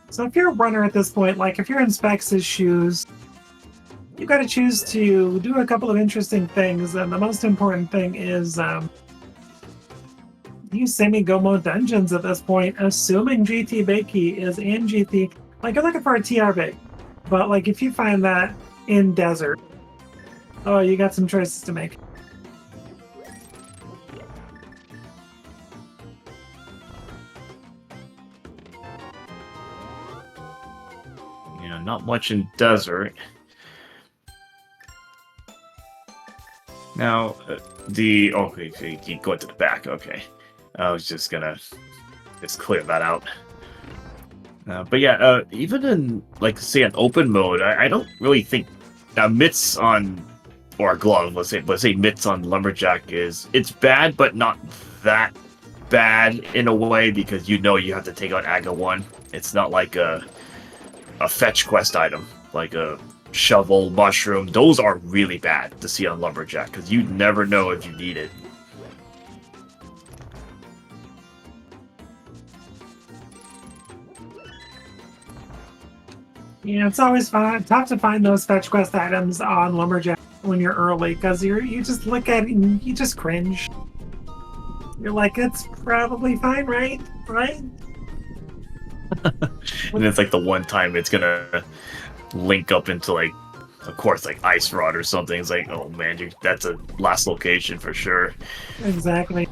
So if you're a runner at this point, like if you're in Specs' shoes, you got to choose to do a couple of interesting things, and the most important thing is use semi-Gomo dungeons at this point, assuming GT big key is in GT. Like you're looking for a TR big, but like if you find that in Desert, oh, you got some choices to make. Yeah, not much in Desert. Now, okay, so you go to the back. Okay, I was just gonna clear that out. But yeah, even in like say an open mode, I don't really think mitts on or a glove. Let's say mitts on lumberjack it's bad, but not that bad in a way because you have to take out Aga 1. It's not like a fetch quest item like a shovel, mushroom. Those are really bad to see on lumberjack because you never know if you need it. Yeah, it's always tough to find those fetch quest items on Lumberjack when you're early, because you just look at it and you just cringe. You're like, it's probably fine, right? Right? And it's like the one time it's gonna link up into like, of course, like Ice Rod or something. It's like, oh man, that's a last location for sure. Exactly.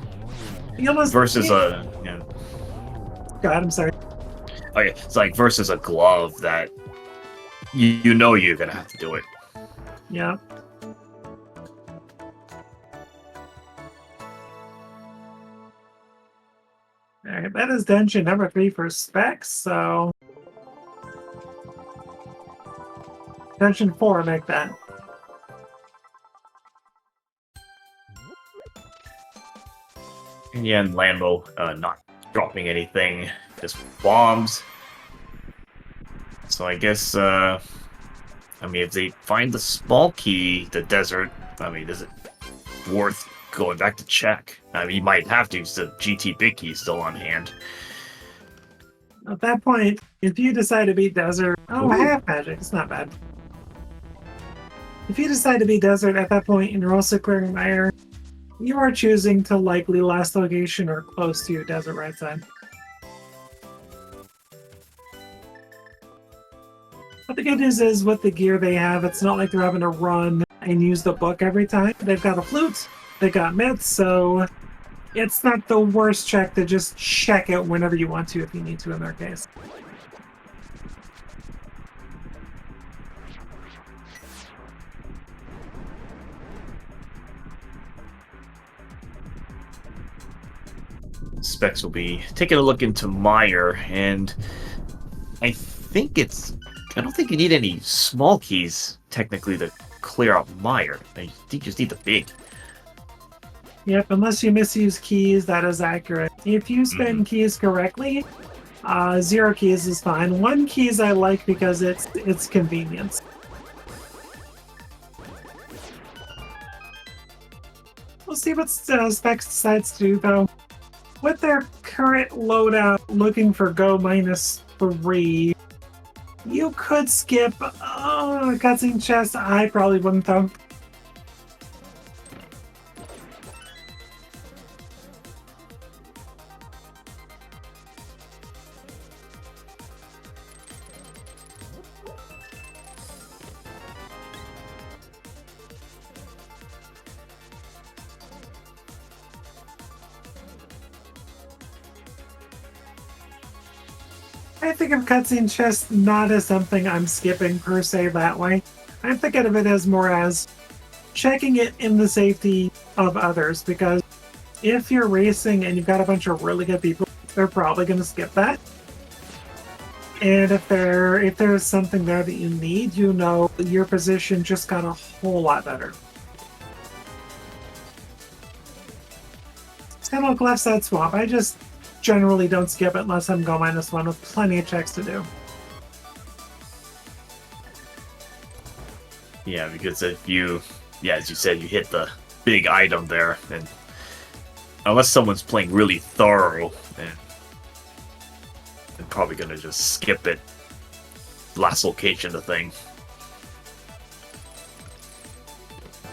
You almost Versus God, I'm sorry. Okay, it's like versus a glove that you know you're gonna have to do it. Yeah. Alright, that is dungeon number 3 for Specs, so dungeon 4, make that. And yeah, and Lambo not dropping anything, just bombs. So I guess, I mean, if they find the small key, the desert, I mean, is it worth going back to check? I mean, you might have to, so GT big key is still on hand. At that point, if you decide to beat Desert, Ooh. half magic, it's not bad. If you decide to beat Desert at that point and you're also clearing Mire, you are choosing to likely last location or close to Desert right side. But the good news is with the gear they have, it's not like they're having to run and use the book every time. They've got a flute, they've got mitts, so it's not the worst check to just check it whenever you want to if you need to in their case. Specs will be taking a look into Mire, and I don't think you need any small keys, technically, to clear out Mire. I think you just need the big. Yep, unless you misuse keys, that is accurate. If you spend keys correctly, 0 keys is fine. 1 keys I like because it's convenience. We'll see what Specs decides to do, though. With their current loadout looking for Go -3, you could skip a cutscene chest. I probably wouldn't, though. I think of cutscene chests not as something I'm skipping per se that way. I'm thinking of it as more as checking it in the safety of others, because if you're racing and you've got a bunch of really good people, they're probably going to skip that. And if there's something there that you need, you know your position just got a whole lot better. It's kind of like left side swap. I just generally don't skip it unless I'm go -1 with plenty of checks to do. Yeah, because if you, as you said, you hit the big item there, and unless someone's playing really thorough, then they're probably gonna just skip it. Last location the thing.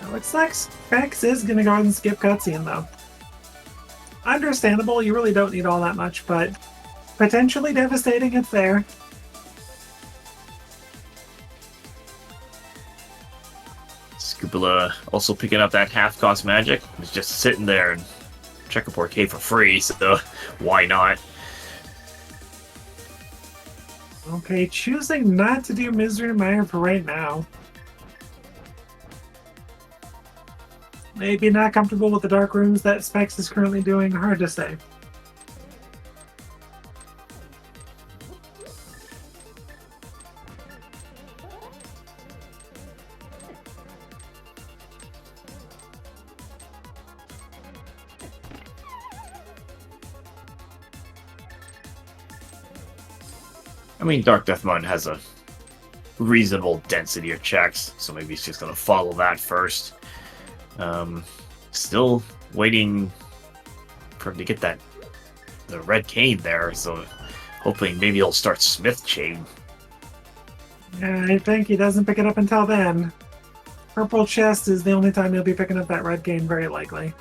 It looks like Specs is going to go ahead and skip cutscene, though. Understandable, you really don't need all that much, but potentially devastating if there. Scoopula also picking up that half-cost magic. It's just sitting there in Checkerboard Cave for free, so why not? Okay, choosing not to do Misery Mire for right now. Maybe not comfortable with the dark rooms that Specs is currently doing. Hard to say. I mean, Dark Deathmon has a reasonable density of checks, so maybe he's just going to follow that first. Still waiting for him to get the red cane there, so hoping maybe he'll start Smith Chain. Yeah, I think he doesn't pick it up until then. Purple chest is the only time he'll be picking up that red cane, very likely.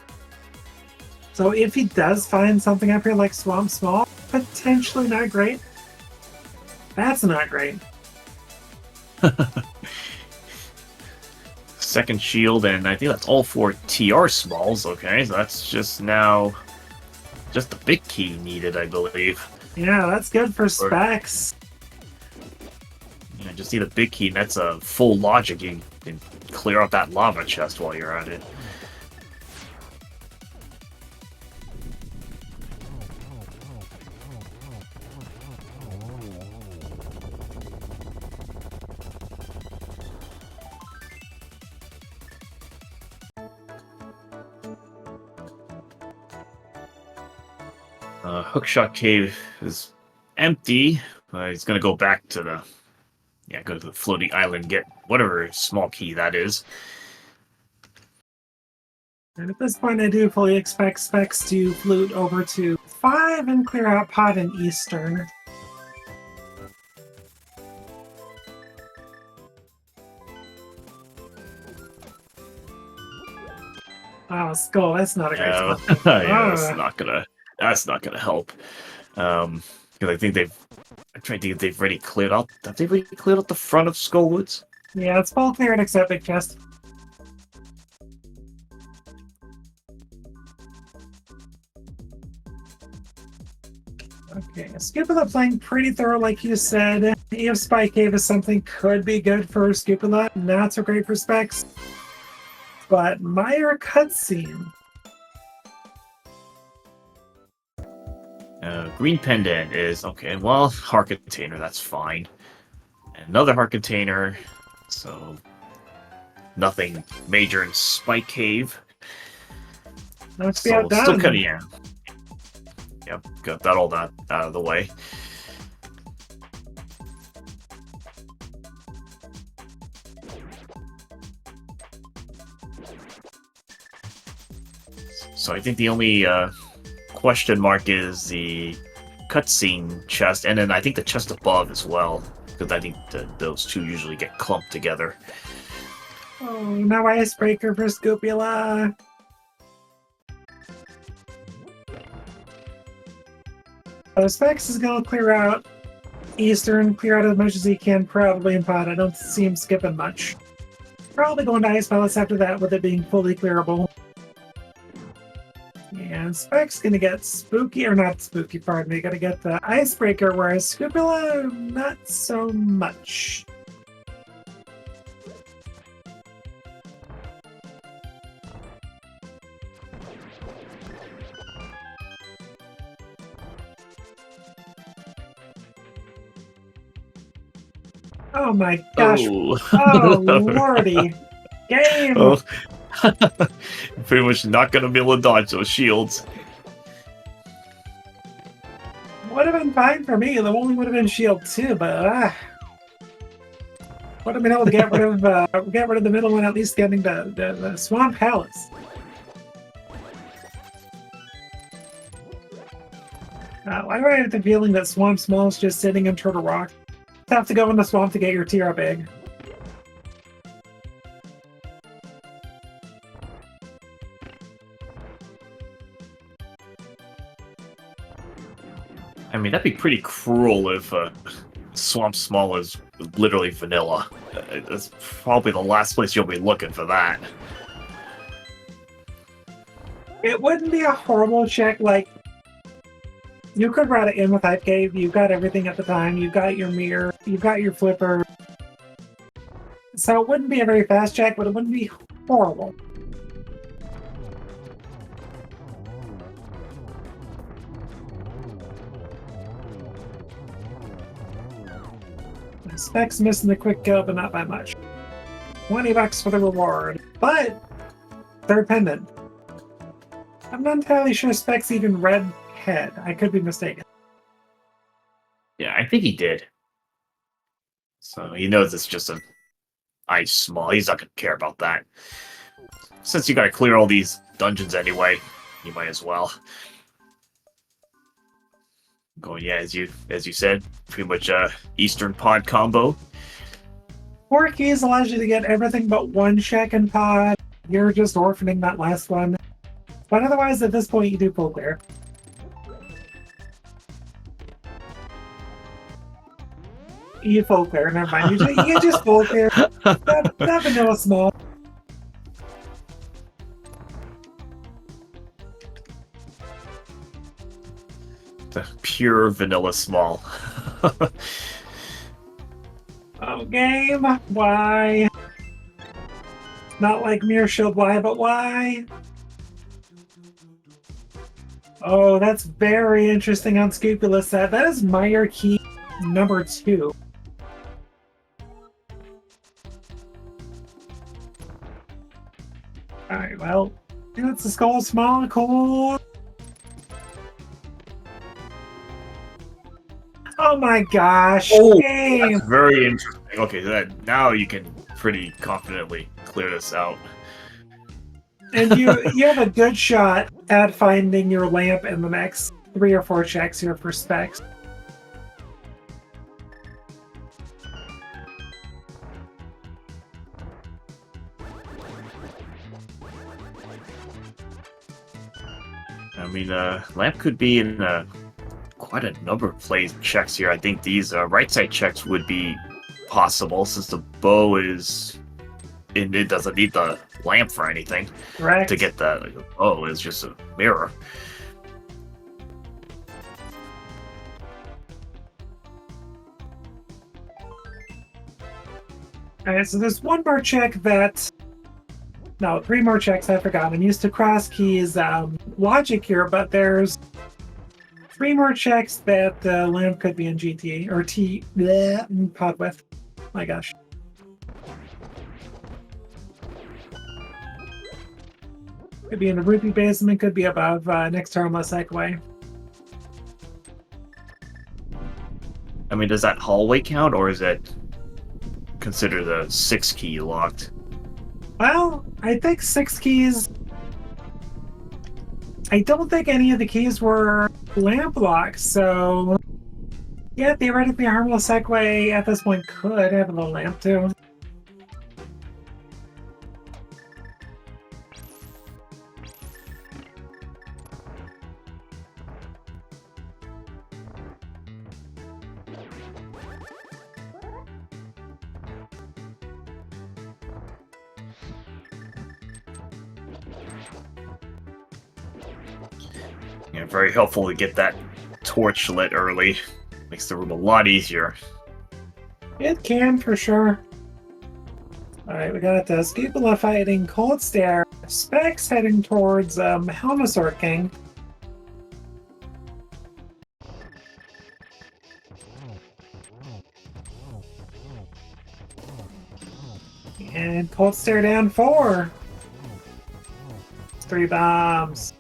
So if he does find something up here like Swamp Small, potentially not great. That's not great. Second shield, and I think that's all for TR smalls. Okay, so that's just now just the big key needed, I believe. Yeah, that's good for Specs. Yeah, just need a big key, and that's a full logic. You can clear out that lava chest while you're at it. Hookshot Cave is empty. He's gonna go back to go to the floating island, get whatever small key that is. And at this point, I do fully expect Specs to flute over to 5 and clear out Pod and Eastern. Oh, Skull, that's not a great spot. Yeah, that's not gonna help. Because I think I'm trying to think if they've already cleared out. Have they already cleared out the front of Skullwoods? Yeah, it's full cleared except Big Chest. Okay, Scoopula playing pretty thorough, like you said. If Spy Cave is something could be good for Scoopula, not so great for Specs. But Mire cutscene. Green pendant is okay. Well, heart container, that's fine. Another heart container, so nothing major in Spike Cave. Let's be So outdone. still kind of yeah. Yep, got that out of the way. So I think the only question mark is the cutscene chest, and then I think the chest above as well, because I think those two usually get clumped together. Oh, no icebreaker for Scoopula. Specs is going to clear out Eastern, clear out as much as he can, probably in Pod. I don't see him skipping much. Probably going to Ice Palace after that, with it being fully clearable. And Spike's gonna get spooky, or not spooky, pardon me, gonna get the icebreaker, whereas Scoopula, not so much. Oh my gosh. Oh. Oh, lordy. Game! Oh. Pretty much not gonna be able to dodge those shields. Would have been fine for me. The only would have been shield too, but would have been able to get rid of the middle one, at least getting the Swamp Palace. Why do I have the feeling that Swamp Small is just sitting in Turtle Rock? You have to go in the swamp to get your tier up egg. I mean, that'd be pretty cruel if Swamp Small is literally vanilla. That's probably the last place you'll be looking for that. It wouldn't be a horrible check, like, you could run it in with Hype Cave, you've got everything at the time, you've got your mirror, you've got your flipper. So it wouldn't be a very fast check, but it wouldn't be horrible. Specs missing the quick kill, but not by much. 20 bucks for the reward, but third pendant. I'm not entirely sure Specs even read head. I could be mistaken. Yeah, I think he did. So he knows it's just an ice small. He's not gonna care about that. Since you gotta clear all these dungeons anyway, you might as well. Going, yeah, as you said, pretty much Eastern pod combo. 4 keys allows you to get everything but one check in pod. You're just orphaning that last one. But otherwise, at this point, you do full clear. You full clear, never mind. You just full clear. That vanilla small. The pure vanilla small. Oh, game. Why? Not like Mirror Shield, why, but why? Oh, that's very interesting on Scupulus set. That is Meyer key number 2. Alright, well, it's a skull small, cool. Oh my gosh, game! That's very interesting. Okay, now you can pretty confidently clear this out. And you have a good shot at finding your lamp in the next 3 or 4 checks here for Specs. I mean, lamp could be in quite a number of plays checks here. I think these right side checks would be possible since the bow is. It doesn't need the lamp for anything. Correct. To get the bow is just a mirror. Alright, so there's one more check that. No, 3 more checks I forgot. I'm used to cross keys logic here, but there's 3 more checks that lamp could be in GT or pod with. My gosh. Could be in the rupee basement, could be above next harmless away. I mean, does that hallway count, or is it considered the 6 key locked? Well, I think 6 keys. I don't think any of the keys were lamp locks, so yeah, theoretically, harmless segue at this point could have a little lamp too. Yeah, very helpful to get that torch lit early. Makes the room a lot easier. It can, for sure. Alright, we got Scupola fighting Cold Stare. Specs heading towards Helmasaur King. And Cold Stare down 4. 3 bombs.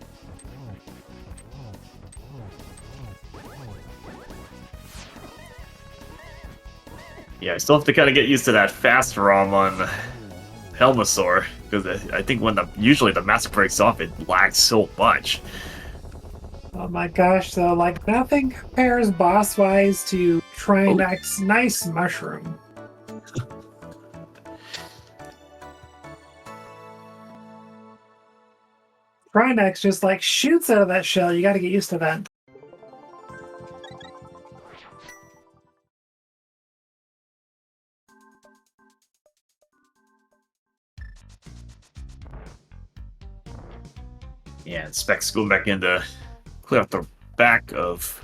Yeah, I still have to kind of get used to that fast ROM on Helmasaur, because I think when usually the mask breaks off, it lags so much. Oh my gosh, so like nothing compares boss-wise to Trinex's nice mushroom. Trinex just like shoots out of that shell. You gotta get used to that. Yeah, and Specs going back in to clear out the back of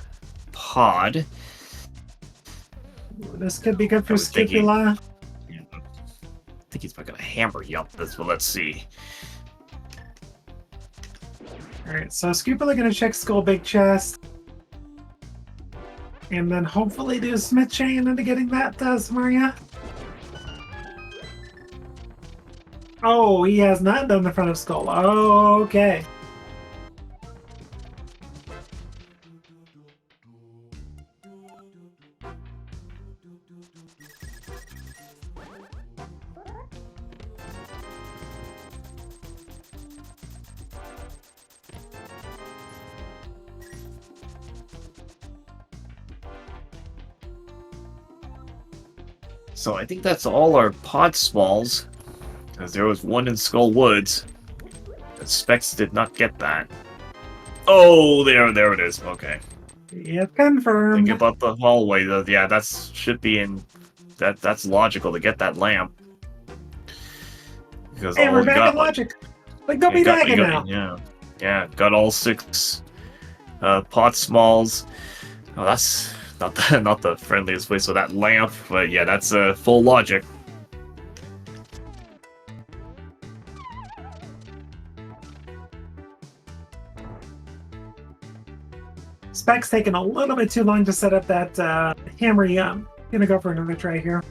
Pod. This could be good for I was thinking- Scipula. Yeah, I think he's not gonna hammer you up this, but let's see. Alright, so Scupula gonna check Skull Big Chest. And then hopefully do Smith Chain into getting that Samaria. Oh, he has not done the front of Skull. Oh, okay. So I think that's all our Pod Smalls, because there was one in Skull Woods. The Specs did not get that. Oh, there it is. Okay. Yep, confirmed. Think about the hallway, though. Yeah, should be in. That's logical to get that lamp. Because Hey, all we're we back got, in logic. Like, don't be nagging now. Yeah, got all 6 Pot Smalls. Oh, that's not the friendliest place with that lamp, but yeah, that's full logic. Spec's taking a little bit too long to set up that hammer yum. Gonna go for another try here.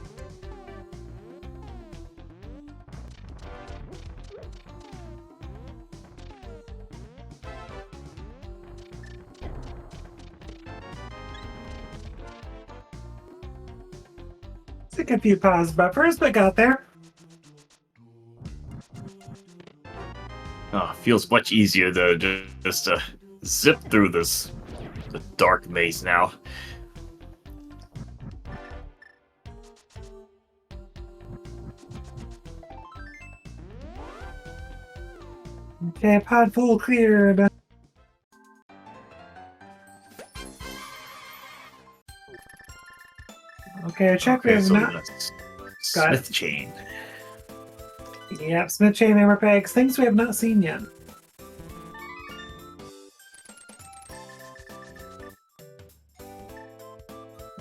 Took a few pause buffers, but got there. Oh, feels much easier to just zip through the dark maze now. Okay, pod full cleared. Okay, check we Okay, have so not. that's Got it. Smith chain. Yep, Smith chain hammer pegs, things we have not seen yet.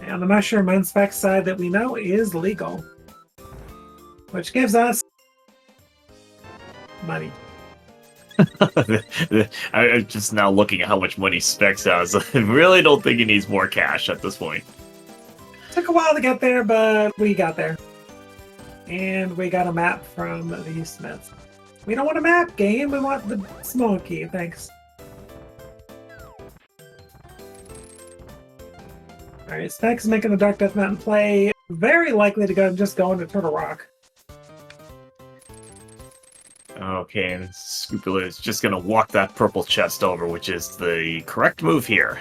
And the mushroom on spec side that we know is legal, which gives us money. I'm just now looking at how much money Specs has. I really don't think he needs more cash at this point. Took a while to get there, but we got there. And we got a map from the Smiths. We don't want a map game, we want the small key, thanks. Alright, Specs making the Dark Death Mountain play. Very likely to just go into Turtle Rock. Okay, and Scupula is just gonna walk that purple chest over, which is the correct move here.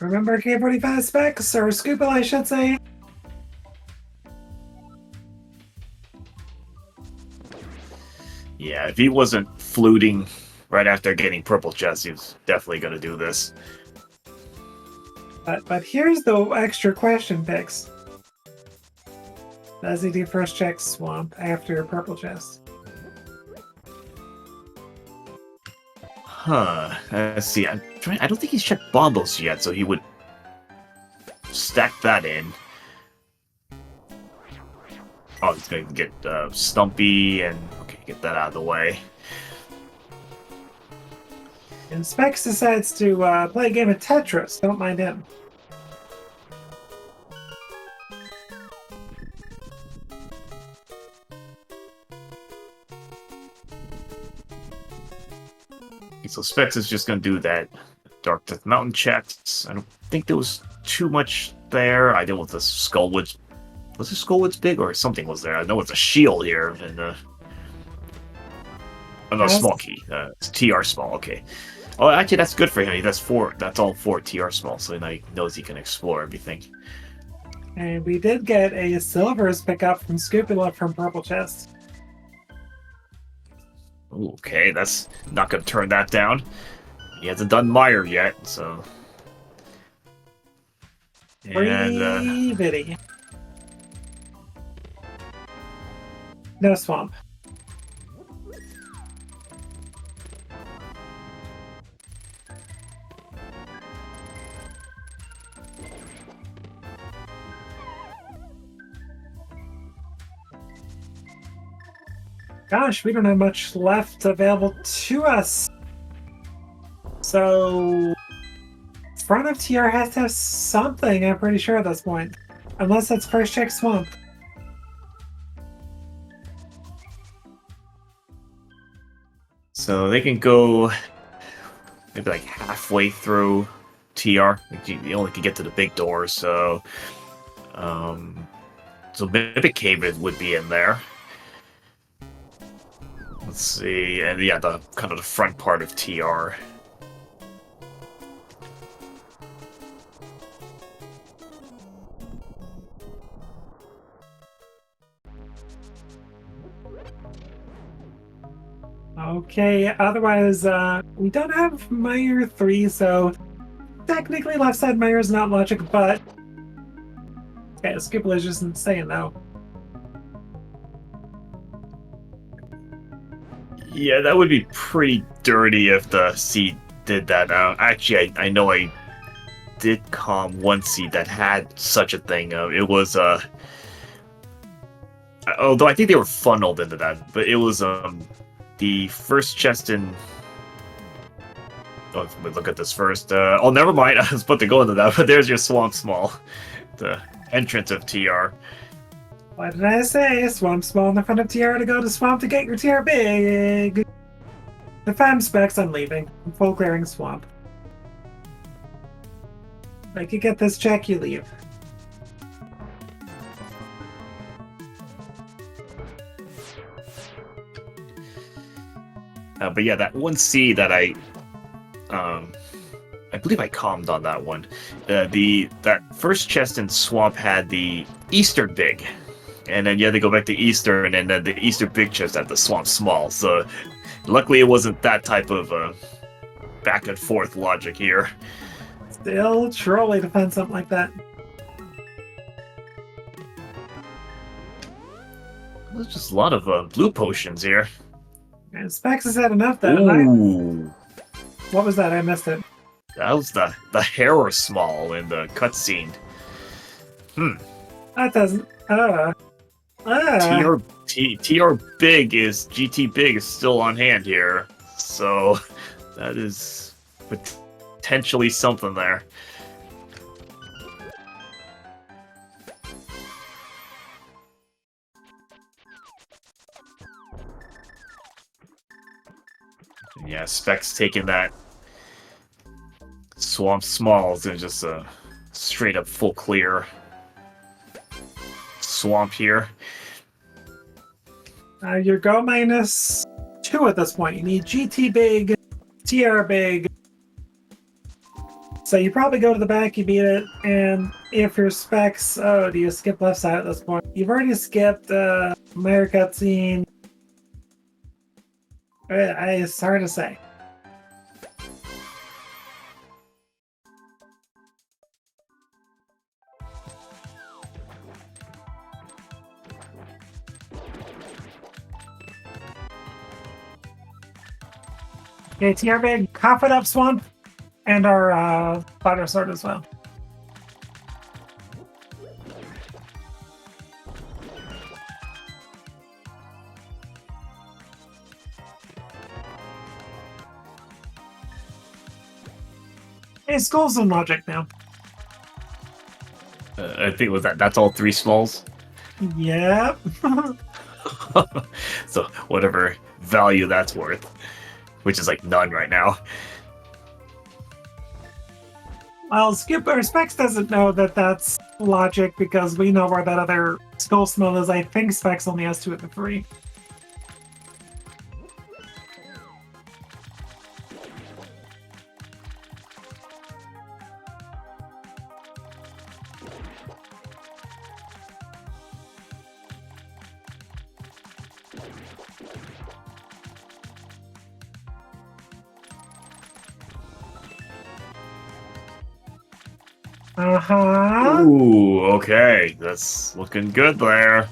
Remember K45 Specs, or Scupula, I should say. Yeah, if he wasn't fluting right after getting purple chest, he was definitely gonna do this. But here's the extra question, Pix. Does he do first check swamp after purple chest? Let's see. I'm trying. I don't think he's checked Bombos yet, so he would stack that in. Oh, he's going to get Stumpy, and okay, get that out of the way. And Specs decides to play a game of Tetris. Don't mind him. Okay, so Specs is just going to do that Dark Death Mountain checks. I don't think there was too much there. I deal with the Skullwoods. Was the Skullwoods big or something was there? I know it's a shield here and oh, no, small key. It's TR small. Okay. Oh, actually, that's good for him. That's 4. That's all 4 TR small, so now he knows he can explore everything. And we did get a Silvers pickup from Scoopula from Purple Chest. Ooh, okay, that's not going to turn that down. He hasn't done Meyer yet, so. Pretty bitty. No swamp. Gosh, we don't have much left available to us. So, front of TR has to have something, I'm pretty sure at this point. Unless it's first check swamp. So they can go maybe like halfway through TR. You only can get to the big doors, so so Mimic Cave would be in there. Let's see, and yeah, the kind of the front part of TR. Okay, otherwise, we don't have Meyer 3, so technically left side Meyer is not logic, but okay, Skipple is just insane though. Yeah, that would be pretty dirty if the seed did that. Actually, I know I did calm one seed that had such a thing. It was although I think they were funneled into that, but it was the first chest in. Oh, let me look at this first. Oh, never mind. I was about to go into that, but there's your Swamp Small, the entrance of TR. What did I say? Swamp small in the front of TR to go to swamp to get your TR big. If I'm Specs, I'm leaving. I'm full clearing swamp. Like you get this check, you leave. But yeah, that one C that I believe I calmed on that one. That first chest in Swamp had the Eastern Big, and then you had to go back to Eastern, and then the Eastern Big chest had the Swamp Small. So luckily, it wasn't that type of back and forth logic here. Still trolly to find something like that. There's just a lot of blue potions here. And Specs has had enough though. Ooh. What was that? I missed it. That was the Harrow Small in the cutscene. That doesn't. TR Big is GT Big is still on hand here, so that is potentially something there. Yeah, Specs taking that Swamp Smalls and just a straight up full clear swamp here. Your go -2 at this point. You need GT big, TR big. So you probably go to the back, you beat it, and if your Specs, oh, do you skip left side at this point? You've already skipped Meyer cutscene. It's hard to say. Okay, TR Big, cough it up, Swamp, and our Fire Sword as well. Hey, Skull's in Logic now. I think with that's all 3 smalls. Yep. So whatever value that's worth, which is like none right now. Well, Specs doesn't know that that's Logic because we know where that other Skull Smell is. I think Specs only has 2 of the 3. Uh-huh. Ooh, okay. That's looking good there.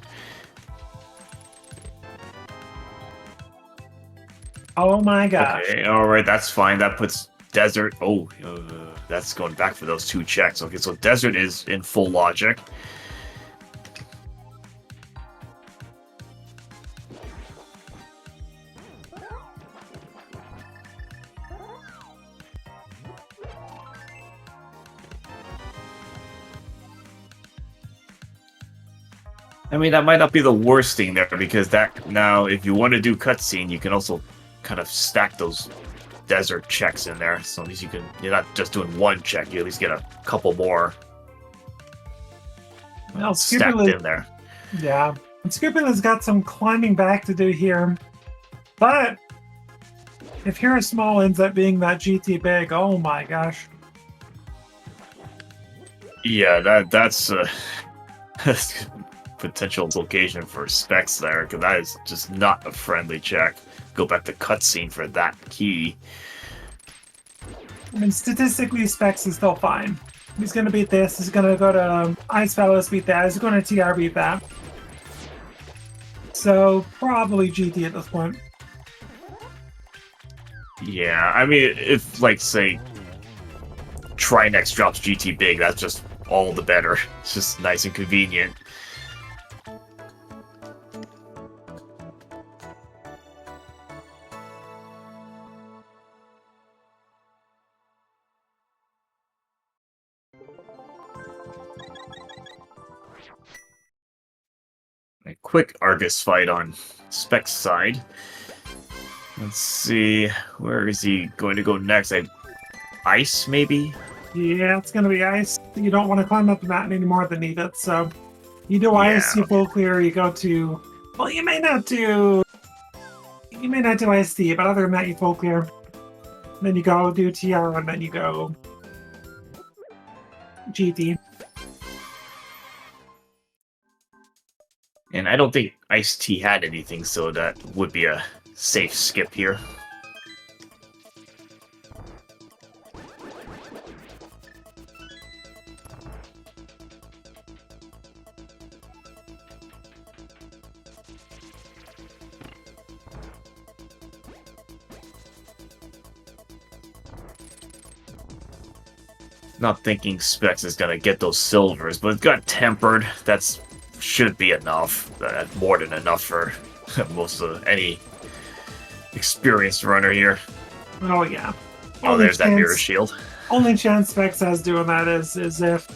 Oh my gosh. Okay, alright, that's fine. That puts Desert... Oh, that's going back for those 2 checks. Okay, so Desert is in full Logic. I mean, that might not be the worst thing there, because that now, if you want to do cutscene, you can also kind of stack those desert checks in there. So at least you're not just doing 1 check, you at least get a couple more Well, stacked in there. Yeah. And Scoopila's got some climbing back to do here. But if Hero Small ends up being that GT Big, oh my gosh. Yeah, that's potential location for Specs there, because that is just not a friendly check. Go back to cutscene for that key. I mean, statistically, Specs is still fine. He's going to beat this. He's going to go to Ice Palace, beat that. He's going to TR, beat that. So, probably GT at this point. Yeah, I mean, if, like, say, Trinex drops GT Big, that's just all the better. It's just nice and convenient. A quick Argus fight on Spec's side. Let's see, where is he going to go next? Ice, maybe? Yeah, it's going to be Ice. You don't want to climb up the mountain any more than needed, so you do Ice, you full clear, you go to... Well, you may not do Ice T, but other than that, you full clear. Then you go do TR, and then you go GT. And I don't think Ice-T had anything, so that would be a safe skip here. Not thinking Specs is gonna get those silvers, but it got tempered. That's should be enough. More than enough for most of any experienced runner here. Oh, yeah. Oh, there's that mirror shield. Only chance Specs has doing that is if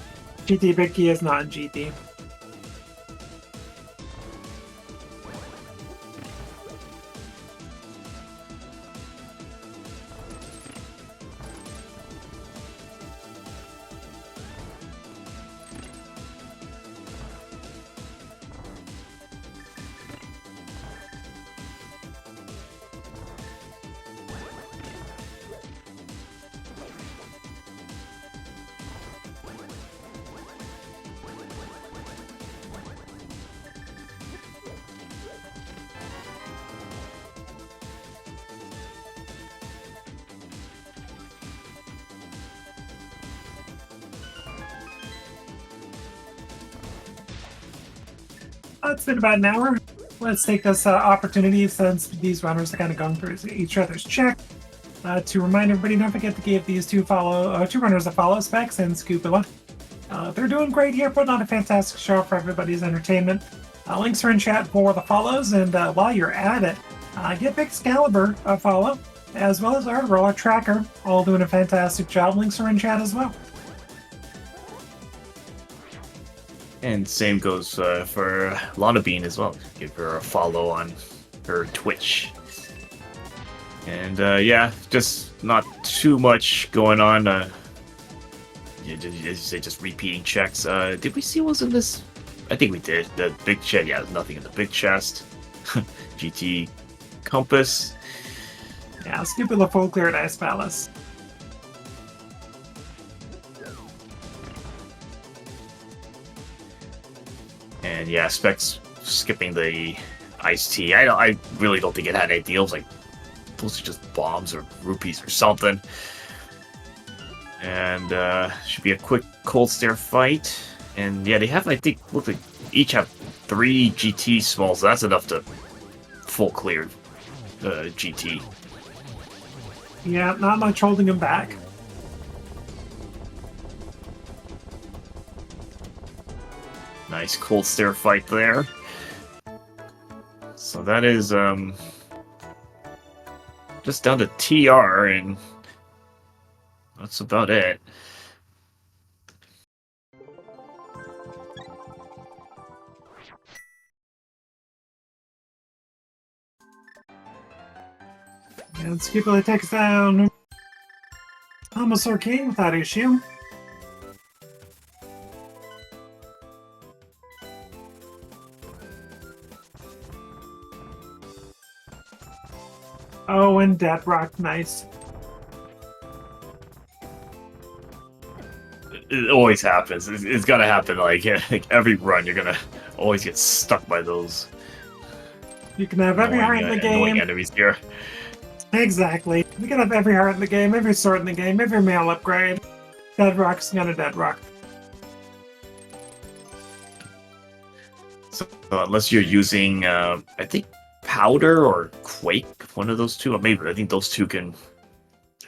GT Big Key is not in GT. It's been about an hour. Let's take this opportunity, since these runners are kind of going through each other's check, To remind everybody, don't forget to give these two runners a follow, Specs and Scoopula. They're doing great here, putting on a fantastic show for everybody's entertainment. Links are in chat for the follows, and while you're at it, give Excalibur a follow, as well as our Roller Tracker, all doing a fantastic job. Links are in chat as well. And same goes for Lana Bean as well. Give her a follow on her Twitch. And yeah, just not too much going on. Yeah, just repeating checks. Did we see what was in this? I think we did. The big chest. Yeah, there's nothing in the big chest. GT Compass. Yeah, Scoopula full cleared Ice Palace. And yeah, Specs skipping the iced tea. I really don't think it had any deals. Like, those are just bombs or rupees or something. And should be a quick cold stare fight. And yeah, they have, I think, look like each have 3 GT smalls. So that's enough to full clear GT. Yeah, not much holding him back. Nice cold stare fight there. So that is just down to TR, and that's about it. And Scoopula takes down Almosaur King without issue. Oh, and Dead Rock, nice. It always happens. It's gonna happen. Like every run, you're gonna always get stuck by those. You can have every heart in the annoying game. enemies here. Exactly. You can have every heart in the game, every sword in the game, every mail upgrade. Dead Rock's gonna Dead Rock. So unless you're using, I think Powder or Quake, one of those two, or maybe I think those two can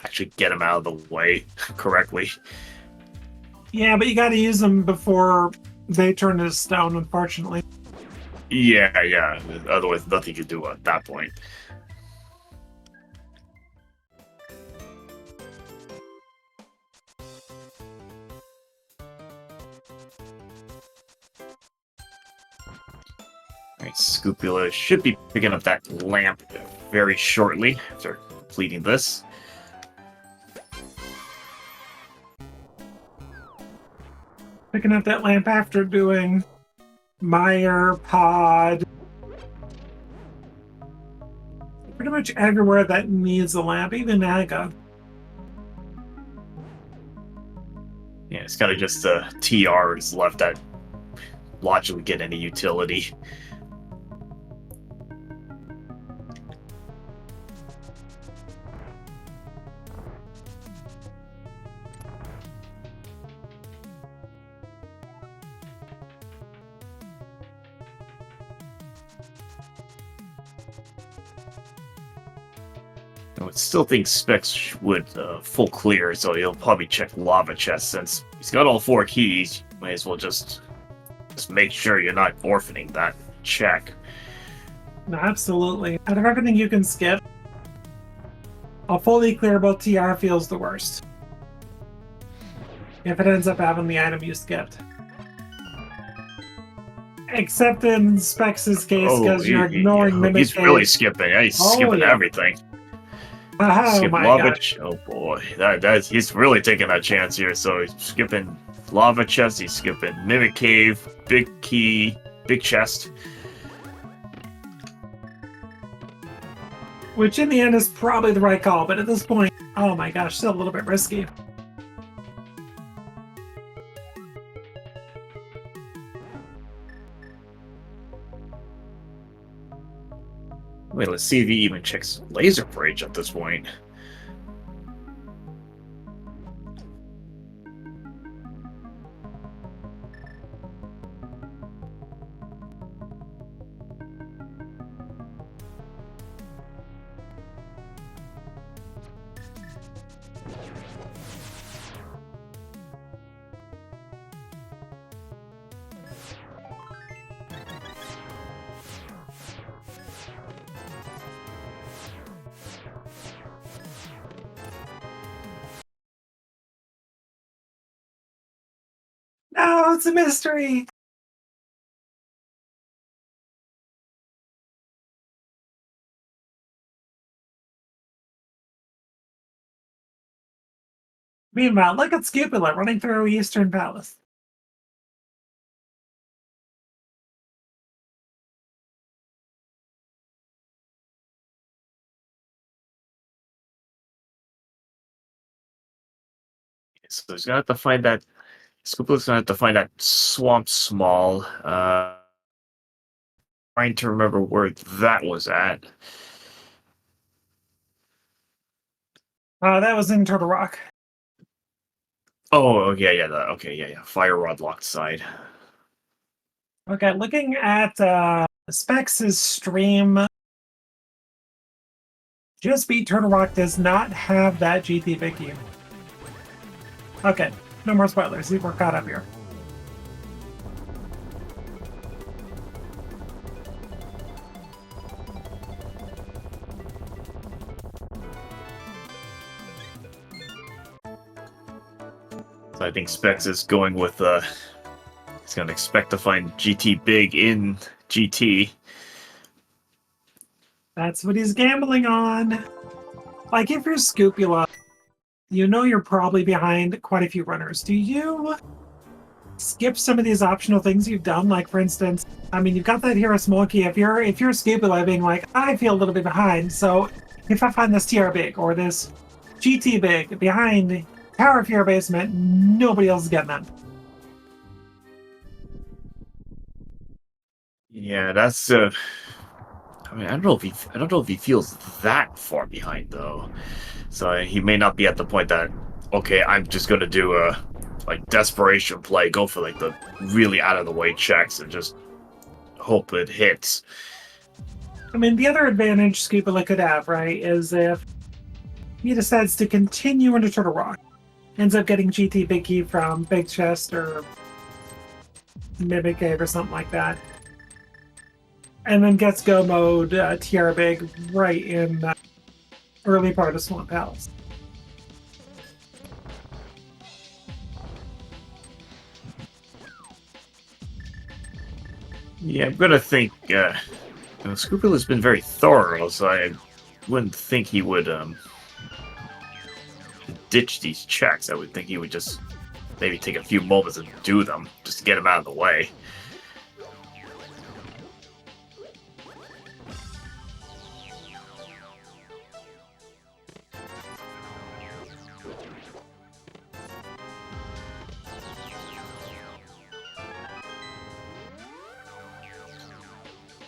actually get them out of the way correctly. Yeah, but you gotta use them before they turn to stone, unfortunately. Yeah. Otherwise, nothing you can do at that point. Alright, Scoopula should be picking up that lamp very shortly after completing this. Picking up that lamp after doing Mire, Pod. Pretty much everywhere that needs a lamp, even Aga. Yeah, it's kind of just the TRs left that logically get any utility. I would still think Specs would full clear, so he'll probably check Lava Chest since he's got all 4 keys. Might as well just make sure you're not orphaning that check. No, absolutely. Out of everything you can skip, a fully clearable TR feels the worst. If it ends up having the item you skipped. Except in Specs' case, because you're ignoring Mimic. He's really skipping. Yeah, he's skipping everything. Oh Skip my Lava gosh. Oh boy, he's really taking that chance here. So he's skipping Lava Chest, he's skipping Mimic Cave, Big Key, Big Chest. Which in the end is probably the right call, but at this point, oh my gosh, still a little bit risky. Wait, let's see if he even checks Laser Bridge at this point. Oh, it's a mystery. Meanwhile, look at Scupula running through Eastern Palace. So he's gonna have to find that. Scoopler's gonna have to find that swamp small. Trying to remember where that was at. That was in Turtle Rock. Oh, yeah, yeah, okay, yeah, yeah. Fire rod locked side. Okay, looking at Specs' stream, Just Beat Turtle Rock does not have that GT Vicky. Okay, no more spoilers. We're caught up here. So I think Specs is going with he's gonna expect to find GT big in GT. That's what he's gambling on. Like, if you're Scupula, you know you're probably behind quite a few runners. Do you skip some of these optional things you've done? Like, for instance, I mean, you've got that Hero Smokey. If you're Scupula being like, I feel a little bit behind, so if I find this TR big or this GT big behind Tower of Fear Basement, nobody else is getting that. Yeah, that's I mean, I don't know if he feels that far behind though. So he may not be at the point that, okay, I'm just gonna do a like desperation play, go for like the really out of the way checks and just hope it hits. I mean, the other advantage Scupula could have, right, is if he decides to continue into Turtle Rock, ends up getting GT Big Key from Big Chest or Mimic Cave or something like that, and then gets Go Mode TR Big right in the early part of Swamp Palace. Yeah, I'm gonna think Scrupule has been very thorough, so I wouldn't think he would ditch these checks. I would think he would just maybe take a few moments and do them just to get him out of the way.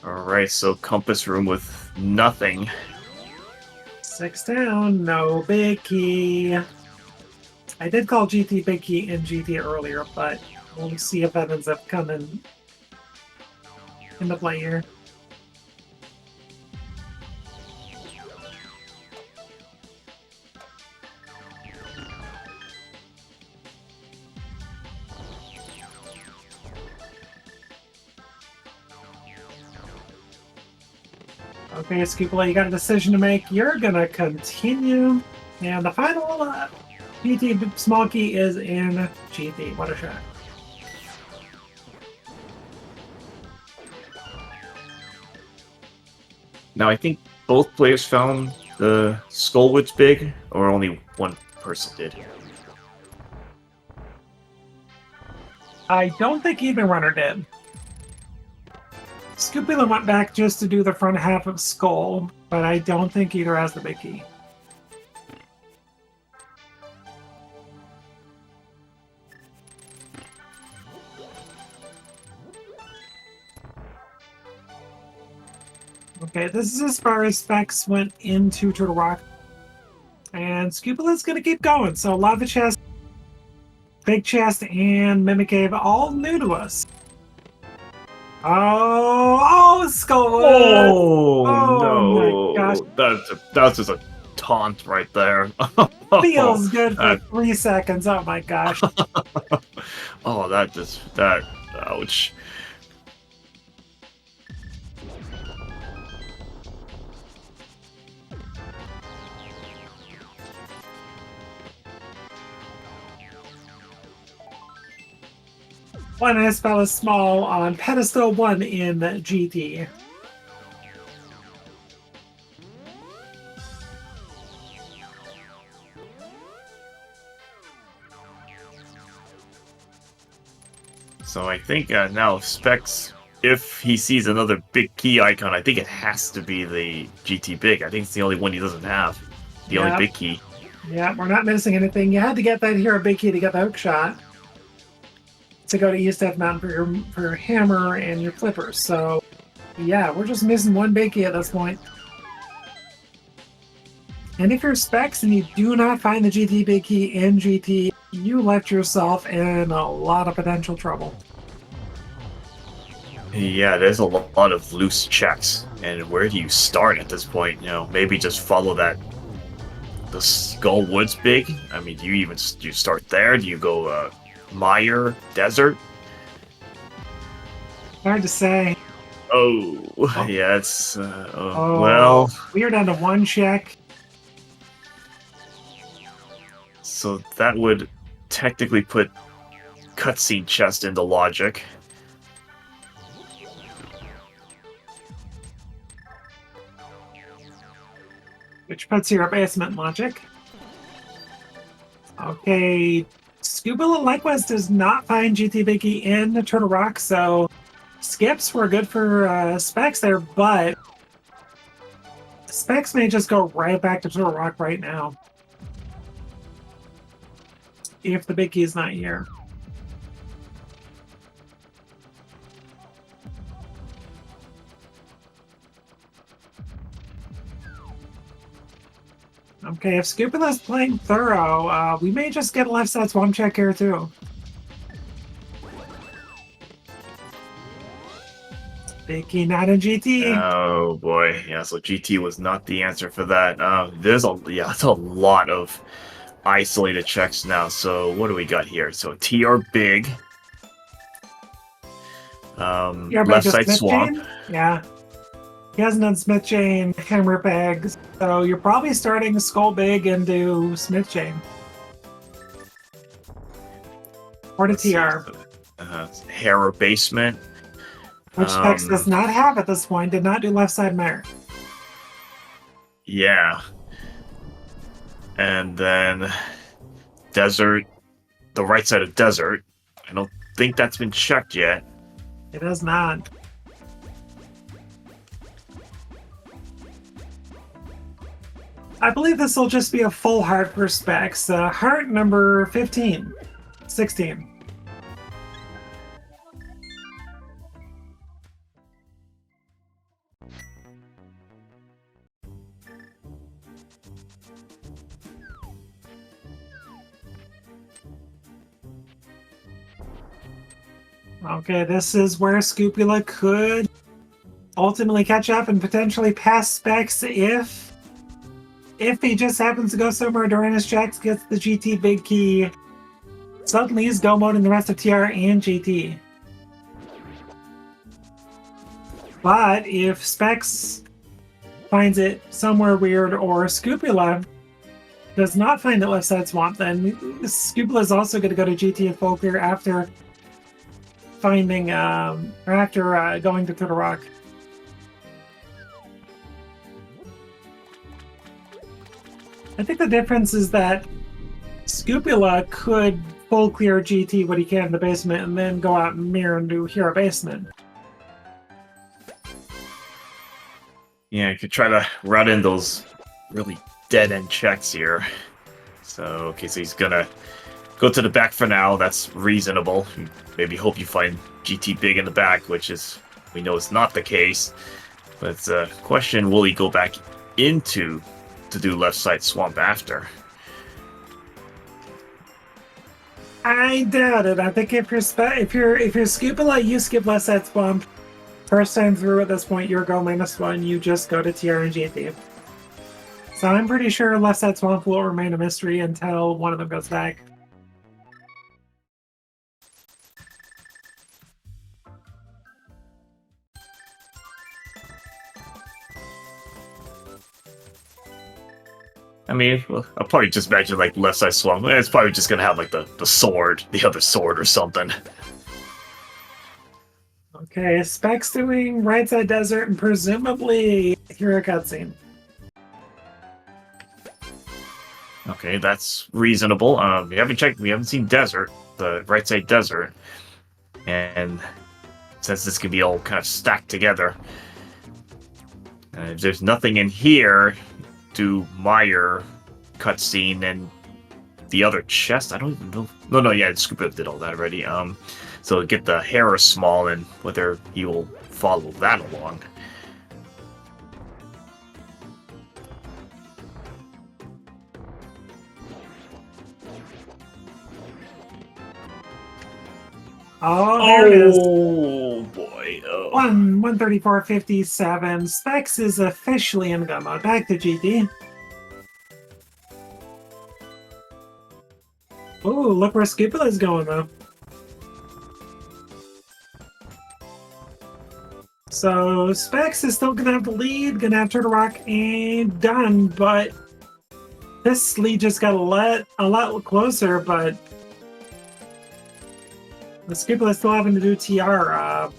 Alright, so compass room with nothing. 6 down, no Big Key. I did call GT Big Key in GT earlier, but we'll see if that ends up coming into play here. Okay, Scupula, you got a decision to make. You're gonna continue, and the final GT small key is in GT. What a shot! Now, I think both players found the Skullwoods big, or only one person did. I don't think either runner did. Scupula went back just to do the front half of Skull, but I don't think either has the big key. Okay, this is as far as Specs went into Turtle Rock. And Scupula's going to keep going. So Lava Chest, Big Chest, and Mimic Cave, all new to us. Oh, Skullwood! Oh, no! My gosh. That's just a taunt right there. Feels good for 3 seconds. Oh my gosh. Oh, ouch. One I spell is small on pedestal 1 in GT. So I think now Specs, if he sees another big key icon, I think it has to be the GT Big. I think it's the only one he doesn't have. The only Yep. big key. Yeah, we're not missing anything. You had to get that hero big key to get the hook shot to go to East F Mountain for your hammer and your flippers. So, yeah, we're just missing one big key at this point. And if you're Specs and you do not find the GT big key in GT, you left yourself in a lot of potential trouble. Yeah, there's a lot of loose checks. And where do you start at this point? You know, maybe just follow that. The Skull Woods big? I mean, do you start there? Do you go Mire, Desert? Hard to say. Oh, yeah, it's Oh, well. we are down to one check. So that would technically put cutscene chest into logic. Which puts your basement logic. Okay, Scuba likewise does not find GT Biggie in Turtle Rock, so skips were good for Specs there, but Specs may just go right back to Turtle Rock right now. If the big key is not here. Okay, if Scoopula's playing thorough, we may just get a left side swamp check here too. Big key not in GT. Oh boy, yeah. So GT was not the answer for that. There's a lot of isolated checks now. So what do we got here? So TR big. Left side swamp. Chain? Yeah. He hasn't done Smith Chain, Hammer Bags, so you're probably starting Skull Big into Smith Chain. Or to TR. Harrow Basement. Which Specs does not have at this point, did not do left side Mire. Yeah. And then Desert, the right side of Desert. I don't think that's been checked yet. It has not. I believe this will just be a full heart for Specs. Heart number 15. 16. Okay, this is where Scoopula could ultimately catch up and potentially pass Specs if he just happens to go somewhere during his checks, gets the GT big key, suddenly he's go mode in the rest of TR and GT. But if Specs finds it somewhere weird or Scoopula does not find it left side swamp, then Scoopula is also going to go to GT and full clear after finding going to Turtle Rock. I think the difference is that Scoopula could full clear GT what he can in the basement and then go out and mirror and do Hero Basement. Yeah, I could try to route in those really dead-end checks here. So, okay, so he's gonna go to the back for now. That's reasonable. Maybe hope you find GT big in the back, which is, we know it's not the case. But it's a question, will he go back into to do left side swamp after? I doubt it. I think if you're Scoopula, you skip left side swamp. First time through at this point, you're go -1. You just go to TR and GT. So I'm pretty sure left side swamp will remain a mystery until one of them goes back. I mean, well, I'll probably just imagine like left side swamp. It's probably just gonna have like the sword, the other sword or something. Okay, Specs doing right side desert and presumably hero cutscene. Okay, that's reasonable. We haven't checked. We haven't seen desert, the right side desert, and since this can be all kind of stacked together, if there's nothing in here, do Meyer cutscene and the other chest. I don't even know. No, yeah, Scoop did all that already. So get the hair small and whether he will follow that along. Oh, there it is. Oh boy. Oh. 134.57. Specs is officially in go mode. Back to GD. Ooh, look where Scupula is going though. So Specs is still gonna have the lead, gonna have Turtle Rock and done, but this lead just got a lot closer, but the Scupula is still having to do TR.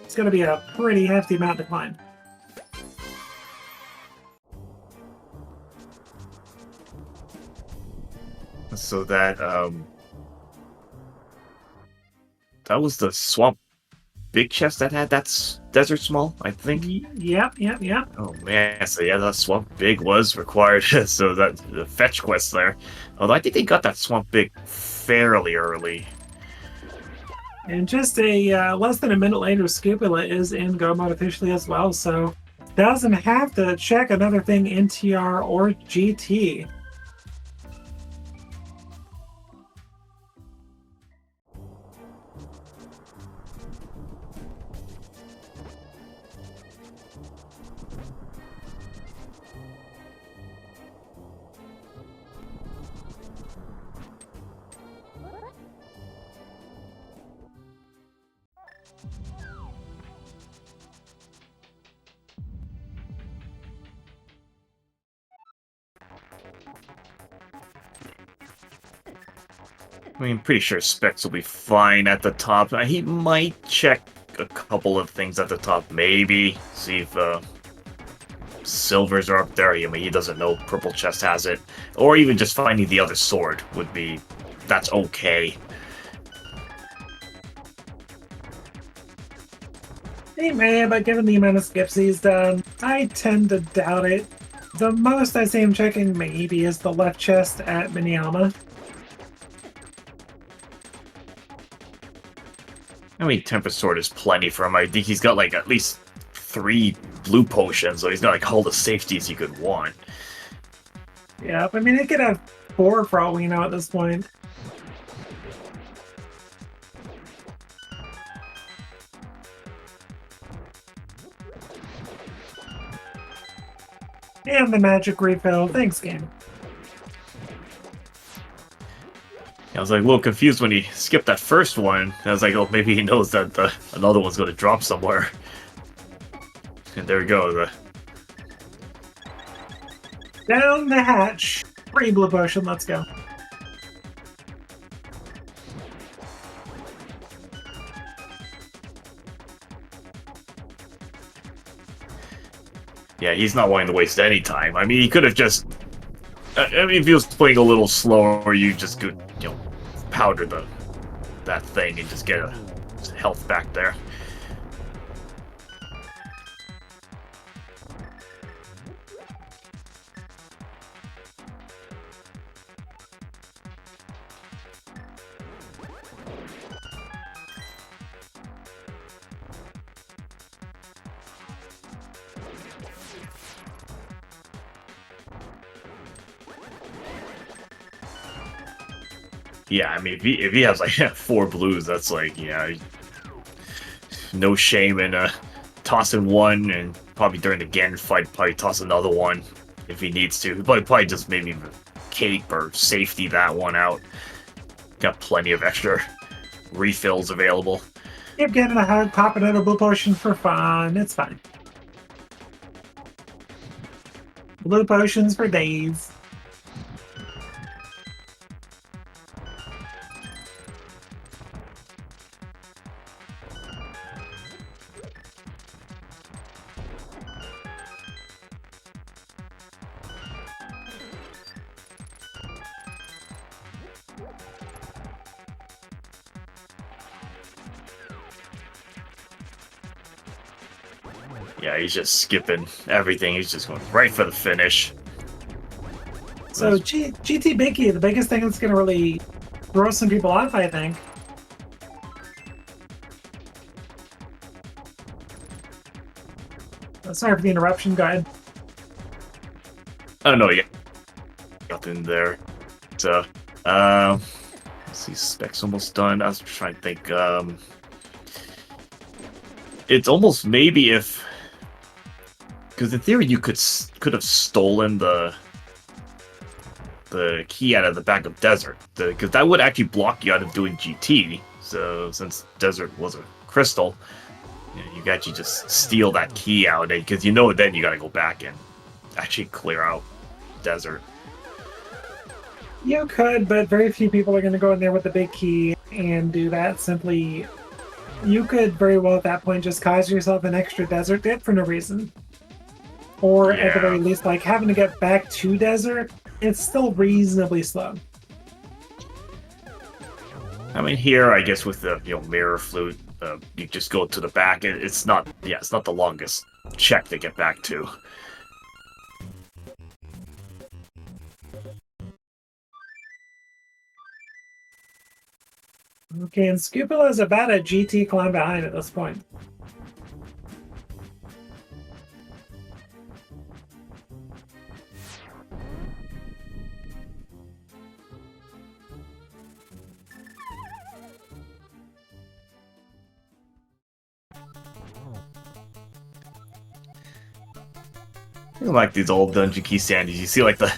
It's gonna be a pretty hefty amount to climb. So that that was the swamp big chest that had that's desert small, I think. Yep. Oh man, so yeah, that swamp big was required. So that the fetch quest there. Although I think they got that swamp big fairly early. And just a less than a minute later, Scupula is in go mode officially as well, so doesn't have to check another thing in TR or GT. I mean, pretty sure Specs will be fine at the top. He might check a couple of things at the top, maybe. See if silvers are up there. I mean, he doesn't know Purple Chest has it. Or even just finding the other sword would be... That's okay. He may, but given the amount of skips he's done, I tend to doubt it. The most I see him checking maybe is the left chest at Miniyama. I mean, Tempest Sword is plenty for him. I think he's got, like, at least 3 blue potions, so he's got, like, all the safeties he could want. Yeah, I mean, he could have 4 for all we know at this point. And the magic refill. Thanks, game. I was like a little confused when he skipped that first one. I was like, oh, maybe he knows that another one's going to drop somewhere. And there we go. Down the hatch. Free blue potion. Let's go. Yeah, he's not wanting to waste any time. I mean, he could have just... I mean, if he was playing a little slower, you just could, you know, powder that thing and just get a health back there. Yeah, I mean, if he has like 4 blues, that's like, yeah, no shame in tossing one, and probably during the Ganon fight, probably toss another one if he needs to. But probably just maybe cape or safety that one out. Got plenty of extra refills available. Keep getting a hug, popping out a blue potion for fun. It's fine. Blue potions for days. Yeah, he's just skipping everything. He's just going right for the finish. So GT Binky, the biggest thing that's going to really throw some people off, I think. Sorry for the interruption, guide. Oh no, yeah, nothing there. So, let's see, specs almost done. I was trying to think. It's almost maybe if, because in theory you could have stolen the key out of the back of Desert, because that would actually block you out of doing GT. So since Desert was a crystal, you can actually just steal that key out, because then you got to go back and actually clear out Desert. You could, but very few people are going to go in there with the big key and do that. Simply, you could very well at that point just cause yourself an extra Desert dip for no reason. Or at the very least, like having to get back to Desert, it's still reasonably slow. I mean, here, I guess with the mirror flute, you just go to the back. It's not the longest check to get back to. Okay, and Scupula is about a GT climb behind at this point. Like these old Dungeon Key standees, you see like the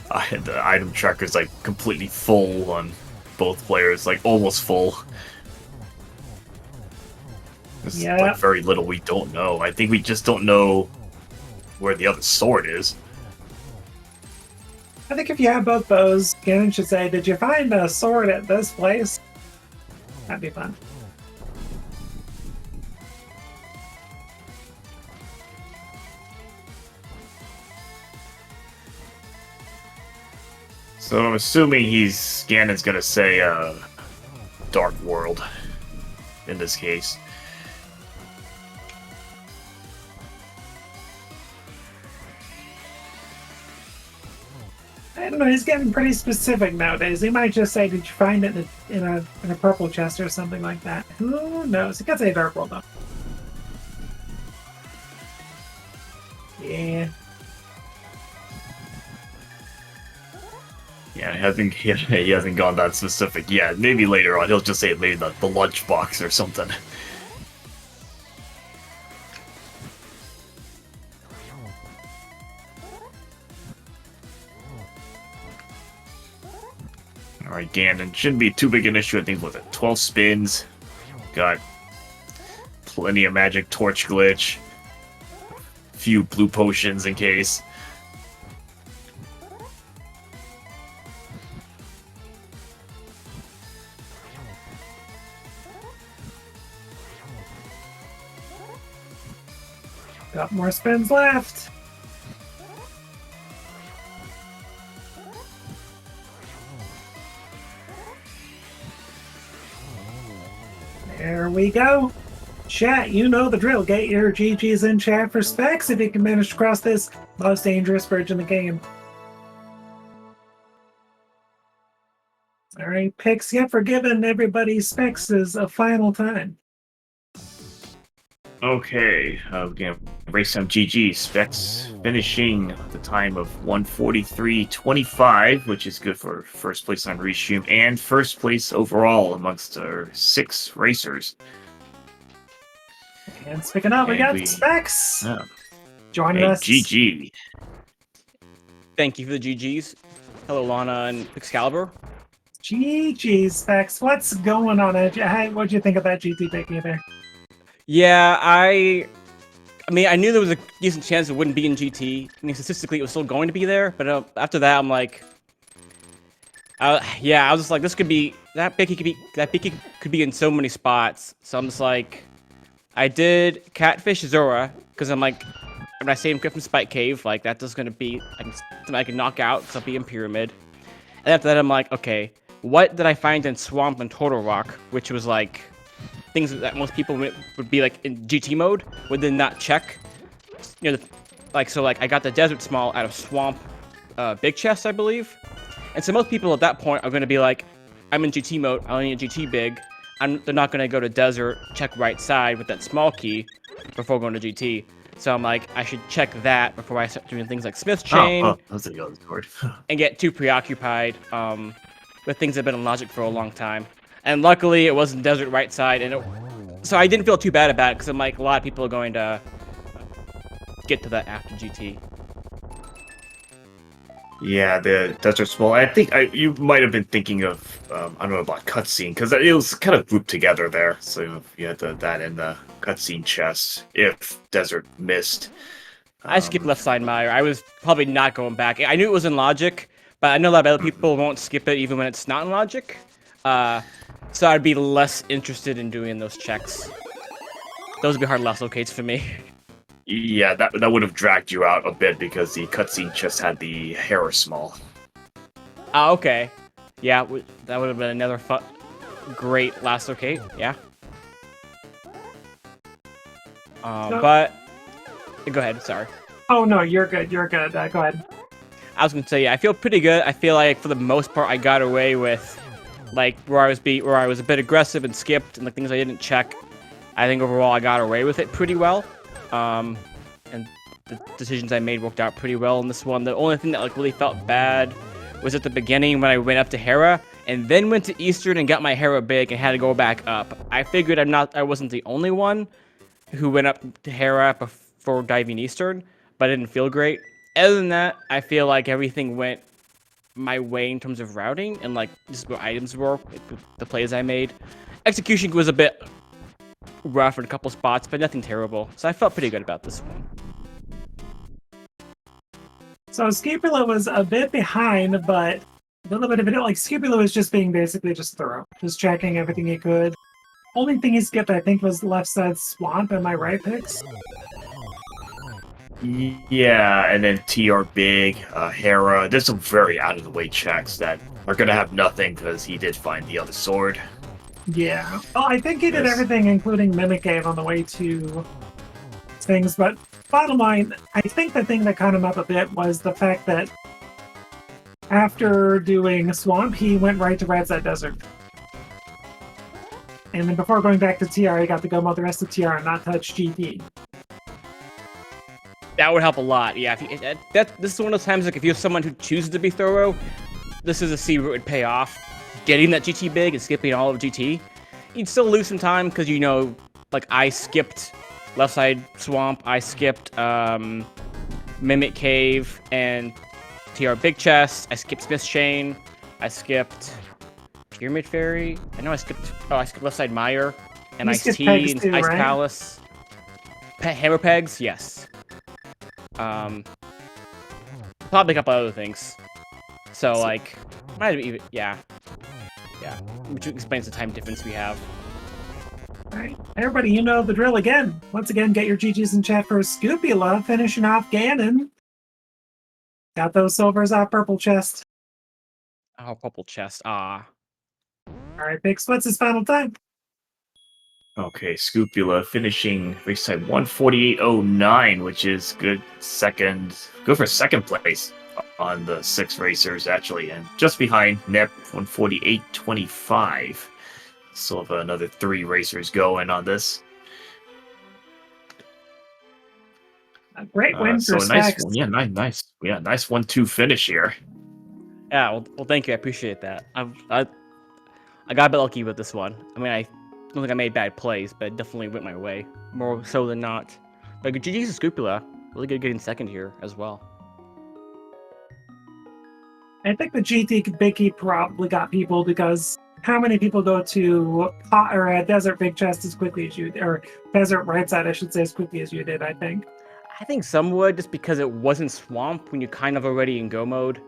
item tracker's like completely full on both players, like almost full. There's like very little we don't know. I think we just don't know where the other sword is. I think if you have both bows, Ganon should say, "Did you find a sword at this place?" That'd be fun. So I'm assuming Ganon's gonna say Dark World in this case. I don't know, he's getting pretty specific nowadays. He might just say, "Did you find it in a purple chest or something like that?" Who knows? He could say Dark World though. Yeah. Yeah, he hasn't gone that specific yet. Maybe later on he'll just say maybe the lunchbox or something. Alright, Ganon. Shouldn't be too big an issue. I think, was it 12 spins? Got plenty of magic torch glitch. Few blue potions in case. Got more spins left. There we go. Chat, you know the drill. Get your GGs in chat for specs if you can manage to cross this most dangerous bridge in the game. Alright, picks get forgiven. Everybody specs is a final time. Okay, we're gonna race some GG. Specs finishing at the time of 1:43.25, which is good for first place on Restream and first place overall amongst our 6 racers. And speaking of, we got Specs joining us. GG. Thank you for the GGs. Hello, Lana and Excalibur. GG, Specs. What's going on? What'd you think of that GT pick either? Yeah, I mean, I knew there was a decent chance it wouldn't be in GT. I mean, statistically, it was still going to be there. But after that, I'm like, yeah, I was just like, this could be that picky could be in so many spots. So I'm just like, I did Catfish Zora because I'm like, when I say Griffin Spike Cave, like that's just gonna be something I can knock out because I'll be in Pyramid. And after that, I'm like, okay, what did I find in Swamp and Turtle Rock, which was like things that most people would be like in GT mode would then not check. I got the desert small out of swamp big chest, I believe. And so most people at that point are going to be like, I'm in GT mode, I only need GT big. They're not going to go to desert, check right side with that small key before going to GT. So I'm like, I should check that before I start doing things like Smith's Chain That's the other sword. and get too preoccupied with things that have been in Logic for a long time. And luckily, it wasn't desert right side, so I didn't feel too bad about it because I'm like, a lot of people are going to get to that after GT. Yeah, the desert small. I think you might have been thinking of I don't know about cutscene because it was kind of grouped together there. So you had that in the cutscene chest. If desert missed, I skipped left side Meyer. I was probably not going back. I knew it was in Logic, but I know a lot of other people won't skip it even when it's not in Logic. So I'd be less interested in doing those checks. Those would be hard last locates for me. Yeah, that would have dragged you out a bit because the cutscene chest had the Hera small. Ah, okay. Yeah, that would have been another great last locate. Yeah. But go ahead. Sorry. Oh no, you're good. You're good. Go ahead. I was gonna say, I feel pretty good. I feel like for the most part, I got away with like where I was a bit aggressive and skipped and the things I didn't check. I think overall I got away with it pretty well. And the decisions I made worked out pretty well in this one. The only thing that like really felt bad was at the beginning when I went up to Hera and then went to Eastern and got my Hera big and had to go back up. I figured I wasn't the only one who went up to Hera before diving Eastern, but I didn't feel great. Other than that, I feel like everything went my way in terms of routing and like just what items were, like, the plays I made. Execution was a bit rough in a couple spots, but nothing terrible. So I felt pretty good about this one. So Scapula was a bit behind, but a little bit of it, like Scapula was just being basically just thorough, just checking everything he could. Only thing he skipped, I think, was left side swamp. Am I right, Pix? Yeah, and then TR Big, Hera. There's some very out of the way checks that are gonna have nothing because he did find the other sword. Yeah. Well, I think he did Yes. everything, including Mimic Cave, on the way to things. But bottom line, I think the thing that caught him up a bit was the fact that after doing Swamp, he went right to Radzat Desert. And then before going back to TR, he got to go mode the rest of TR and not touch GT. That would help a lot. Yeah, this is one of those times like if you're someone who chooses to be thorough, this is a C where it would pay off. Getting that GT big and skipping all of GT, you'd still lose some time because like I skipped left side swamp, I skipped Mimic Cave and TR Big Chest, I skipped Smith's Chain, I skipped Pyramid Fairy. I skipped left side Mire and You Ice skipped T Pegs and too, Ice right? Palace. Hammer Pegs, yes. Probably a couple other things. So like, might have even yeah, which explains the time difference we have. Alright, everybody, you know the drill again. Once again, get your GGs in chat for Scupula, finishing off Ganon. Got those silvers off purple chest. Oh, purple chest. Ah. Alright, Pix, what's his final time? Okay, Scupula finishing race time 148.09, which is good for second place on the 6 racers actually, and just behind Nep 148.25. Still have another 3 racers going on this. A great win So for a nice Specs. one, nice 1-2 finish here. Yeah. Well, thank you. I appreciate that. I got a bit lucky with this one. I mean, I don't think I made bad plays, but it definitely went my way more so than not. But GG's to Scupula. Really good getting second here as well. I think the GT Big Key probably got people because how many people go to Desert Big Chest as quickly as you, or Desert Right Side, I should say, as quickly as you did, I think. I think some would, just because it wasn't Swamp when you're kind of already in Go mode.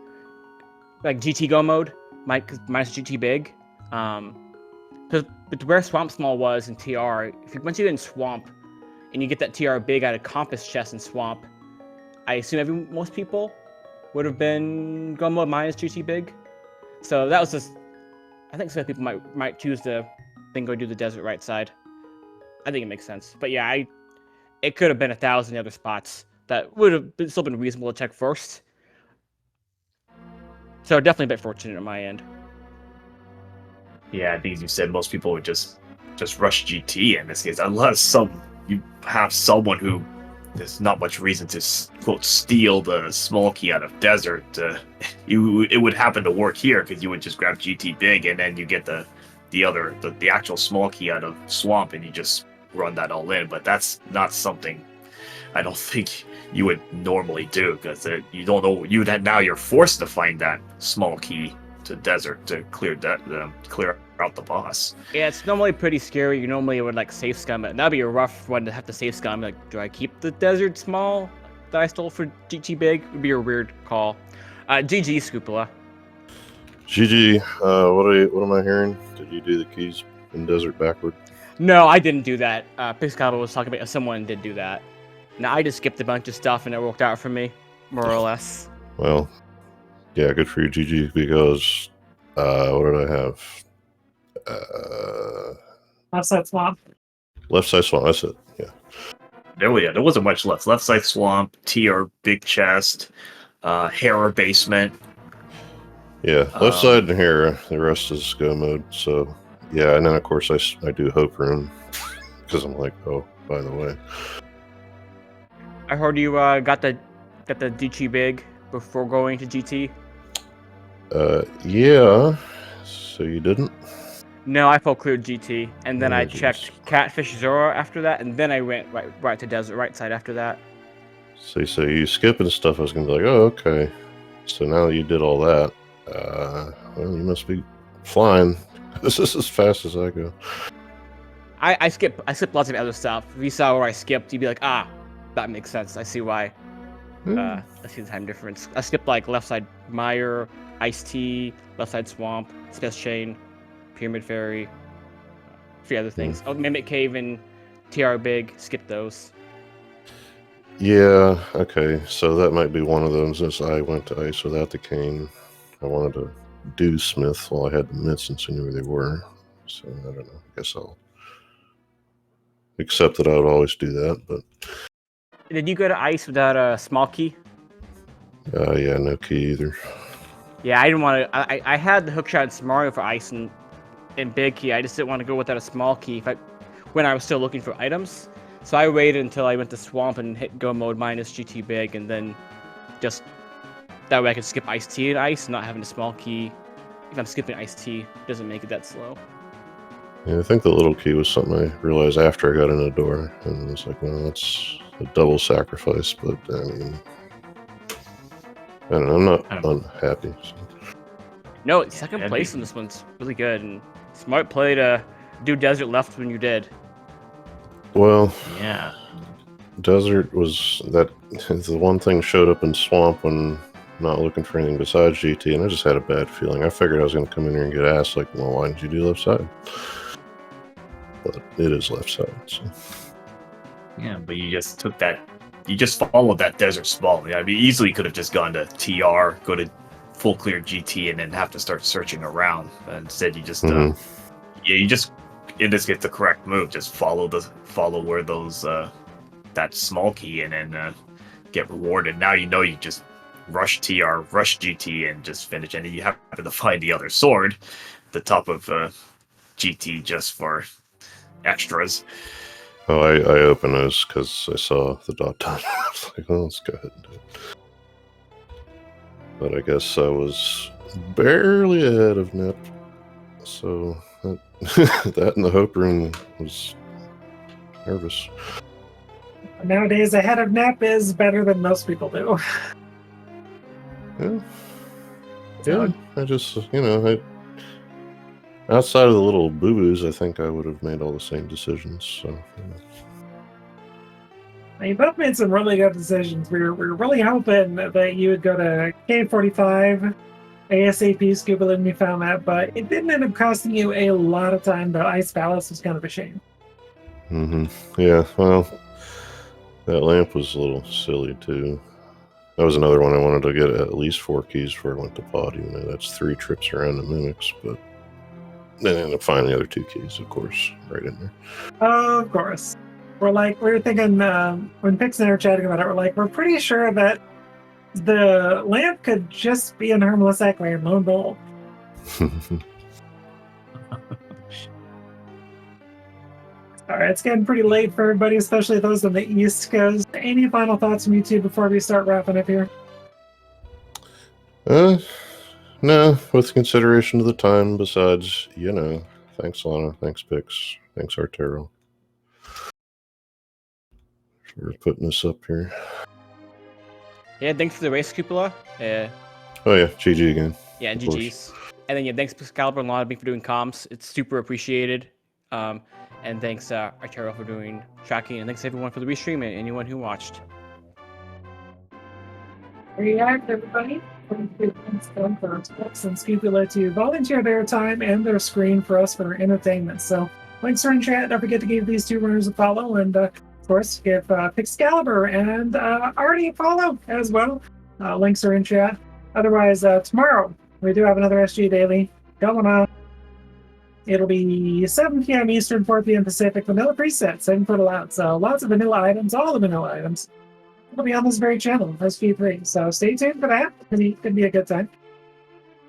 Like GT Go mode, minus GT Big. But where Swamp Small was in TR, once you're in Swamp, and you get that TR Big out of Compass Chest in Swamp, I assume most people would have been Go mode minus GT Big. So that was just, I think some people might choose to then go do the Desert Right Side. I think it makes sense. But yeah, it could have been 1,000 other spots that would have still been reasonable to check first. So definitely a bit fortunate on my end. Yeah, I think as you said, most people would just rush GT in this case, unless you have someone who there's not much reason to quote steal the small key out of desert. It would happen to work here because you would just grab GT big and then you get the actual small key out of swamp and you just run that all in. But that's not something I don't think you would normally do because you don't know now you're forced to find that small key to desert to clear out the boss. Yeah, it's normally pretty scary. You normally would like safe scum it. That'd be a rough one to have to safe scum. Like, do I keep the desert small that I stole for GG big? Would be a weird call. GG Scoopula. GG. What am I hearing? Did you do the keys in desert backward? No, I didn't do that. Pixcabo was talking about someone did do that. Now I just skipped a bunch of stuff and it worked out for me, more or less. Well, yeah, good for you, GG, because what did I have? Left side swamp. Left side swamp, that's it. Yeah. There wasn't much left. Left side swamp, TR big chest, Hera basement. Yeah, left side and here, the rest is go mode. So, yeah, and then of course I do Hope Room because I'm like, oh, by the way. I heard you got the DG big before going to GT. Yeah. So you didn't? No, I full cleared GT, and then Oh, I geez. checked Catfish Zora after that, and then I went right to desert right side after that. So you skipping stuff. I was gonna be like, oh, okay. So now that you did all that, well, you must be flying. This is as fast as I go. I skipped lots of other stuff. If you saw where I skipped, you'd be like, ah, that makes sense. I see why. I see the time difference. I skipped like left side Mire, Ice Tea, left side Swamp, Smith's Chain, Pyramid Fairy, a few other things. Oh, Mimic Cave and TR Big. Skip those. Yeah, okay. So that might be one of them. Since I went to ice without the cane, I wanted to do Smith while I had the mitts since I knew where they were. So I don't know. I guess I'll accept that I would always do that. But Did you go to ice without a small key? yeah, no key either. Yeah, I didn't want to. I had the hookshot and Samario for ice and big key. I just didn't want to go without a small key when I was still looking for items. So I waited until I went to Swamp and hit go mode minus GT big, and then just that way I could skip Ice Tea and ice, not having a small key. If I'm skipping Ice Tea, it doesn't make it that slow. Yeah, I think the little key was something I realized after I got in the door, and I was like, well, that's a double sacrifice. But I mean, I don't know. I'm not unhappy. So. No, second place in this one's really good, and smart play to do desert left when you did. Well, Yeah. desert was that the one thing showed up in swamp when not looking for anything besides GT, and I just had a bad feeling. I figured I was going to come in here and get asked, like, well, why didn't you do left side? But it is left side. So. Yeah, but you just took that. You just followed that desert small. I mean, easily could have just gone to TR, go to full clear GT, and then have to start searching around. But instead, you just you just in this case the correct move. Just follow where those that small key and then get rewarded. Now you know you just rush TR, rush GT, and just finish. And then you happen to find the other sword, at the top of GT, just for extras. Oh, I opened those because I saw the dot dot. I was like, well, let's go ahead and do it. But I guess I was barely ahead of Nip. So that in the hope room was nervous. Nowadays, ahead of Nep is better than most people do. Yeah, I just, outside of the little boo-boos, I think I would have made all the same decisions. So, You both made some really good decisions. We were really hoping that you would go to K45 ASAP, Scuba, and you found that, but it didn't end up costing you a lot of time, though. Ice Palace was kind of a shame. Yeah, well, that lamp was a little silly, too. That was another one I wanted to get at least 4 keys before I went to pod, even though that's 3 trips around the mimics, but then I ended up finding the other 2 keys, of course, right in there. Of course. we were thinking when Pix and I were chatting about it, we're pretty sure that the lamp could just be an harmless echo and lone wolf. All right, it's getting pretty late for everybody, especially those on the East Coast. Any final thoughts from you two before we start wrapping up here? No, with consideration of the time, besides, thanks Lana, thanks Pix, thanks Artero for putting this up here. Yeah, thanks for the race, Cupola. Oh yeah, GG again. Yeah, Of GG's. And then thanks Excalibur and Lana for doing comms. It's super appreciated. And thanks Artero for doing tracking, and thanks everyone for the restream and anyone who watched. React, everybody. Thanks for Pix and Scupula to volunteer their time and their screen for us for their entertainment. So links are in chat. Don't forget to give these two runners a follow, and of course give Excalibur and Artie a follow as well. Links are in chat. Otherwise, tomorrow we do have another SG Daily going on. It'll be 7 p.m. Eastern, 4 p.m. Pacific. Vanilla preset, 7 foot allowed. So lots of vanilla items, all the vanilla items. It'll be on this very channel, SG3. So stay tuned for that. It could be a good time.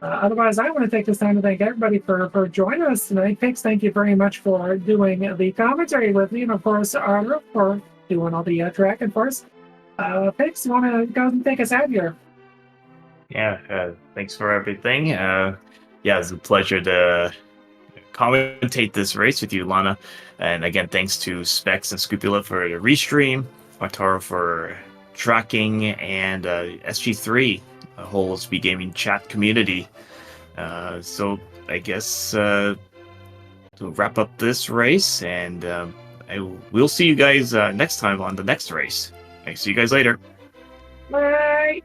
Otherwise, I want to take this time to thank everybody for joining us tonight. Pix, thank you very much for doing the commentary with me. And of course, Arlo for doing all the tracking for us. Pix, you want to go and take us out here? Yeah, thanks for everything. It's a pleasure to commentate this race with you, Lana. And again, thanks to Specs and Scupula for the restream, Arturo for tracking, and SG3, a whole Speed Gaming chat community. So I guess to wrap up this race, and we'll see you guys next time on the next race. Okay, see you guys later. Bye.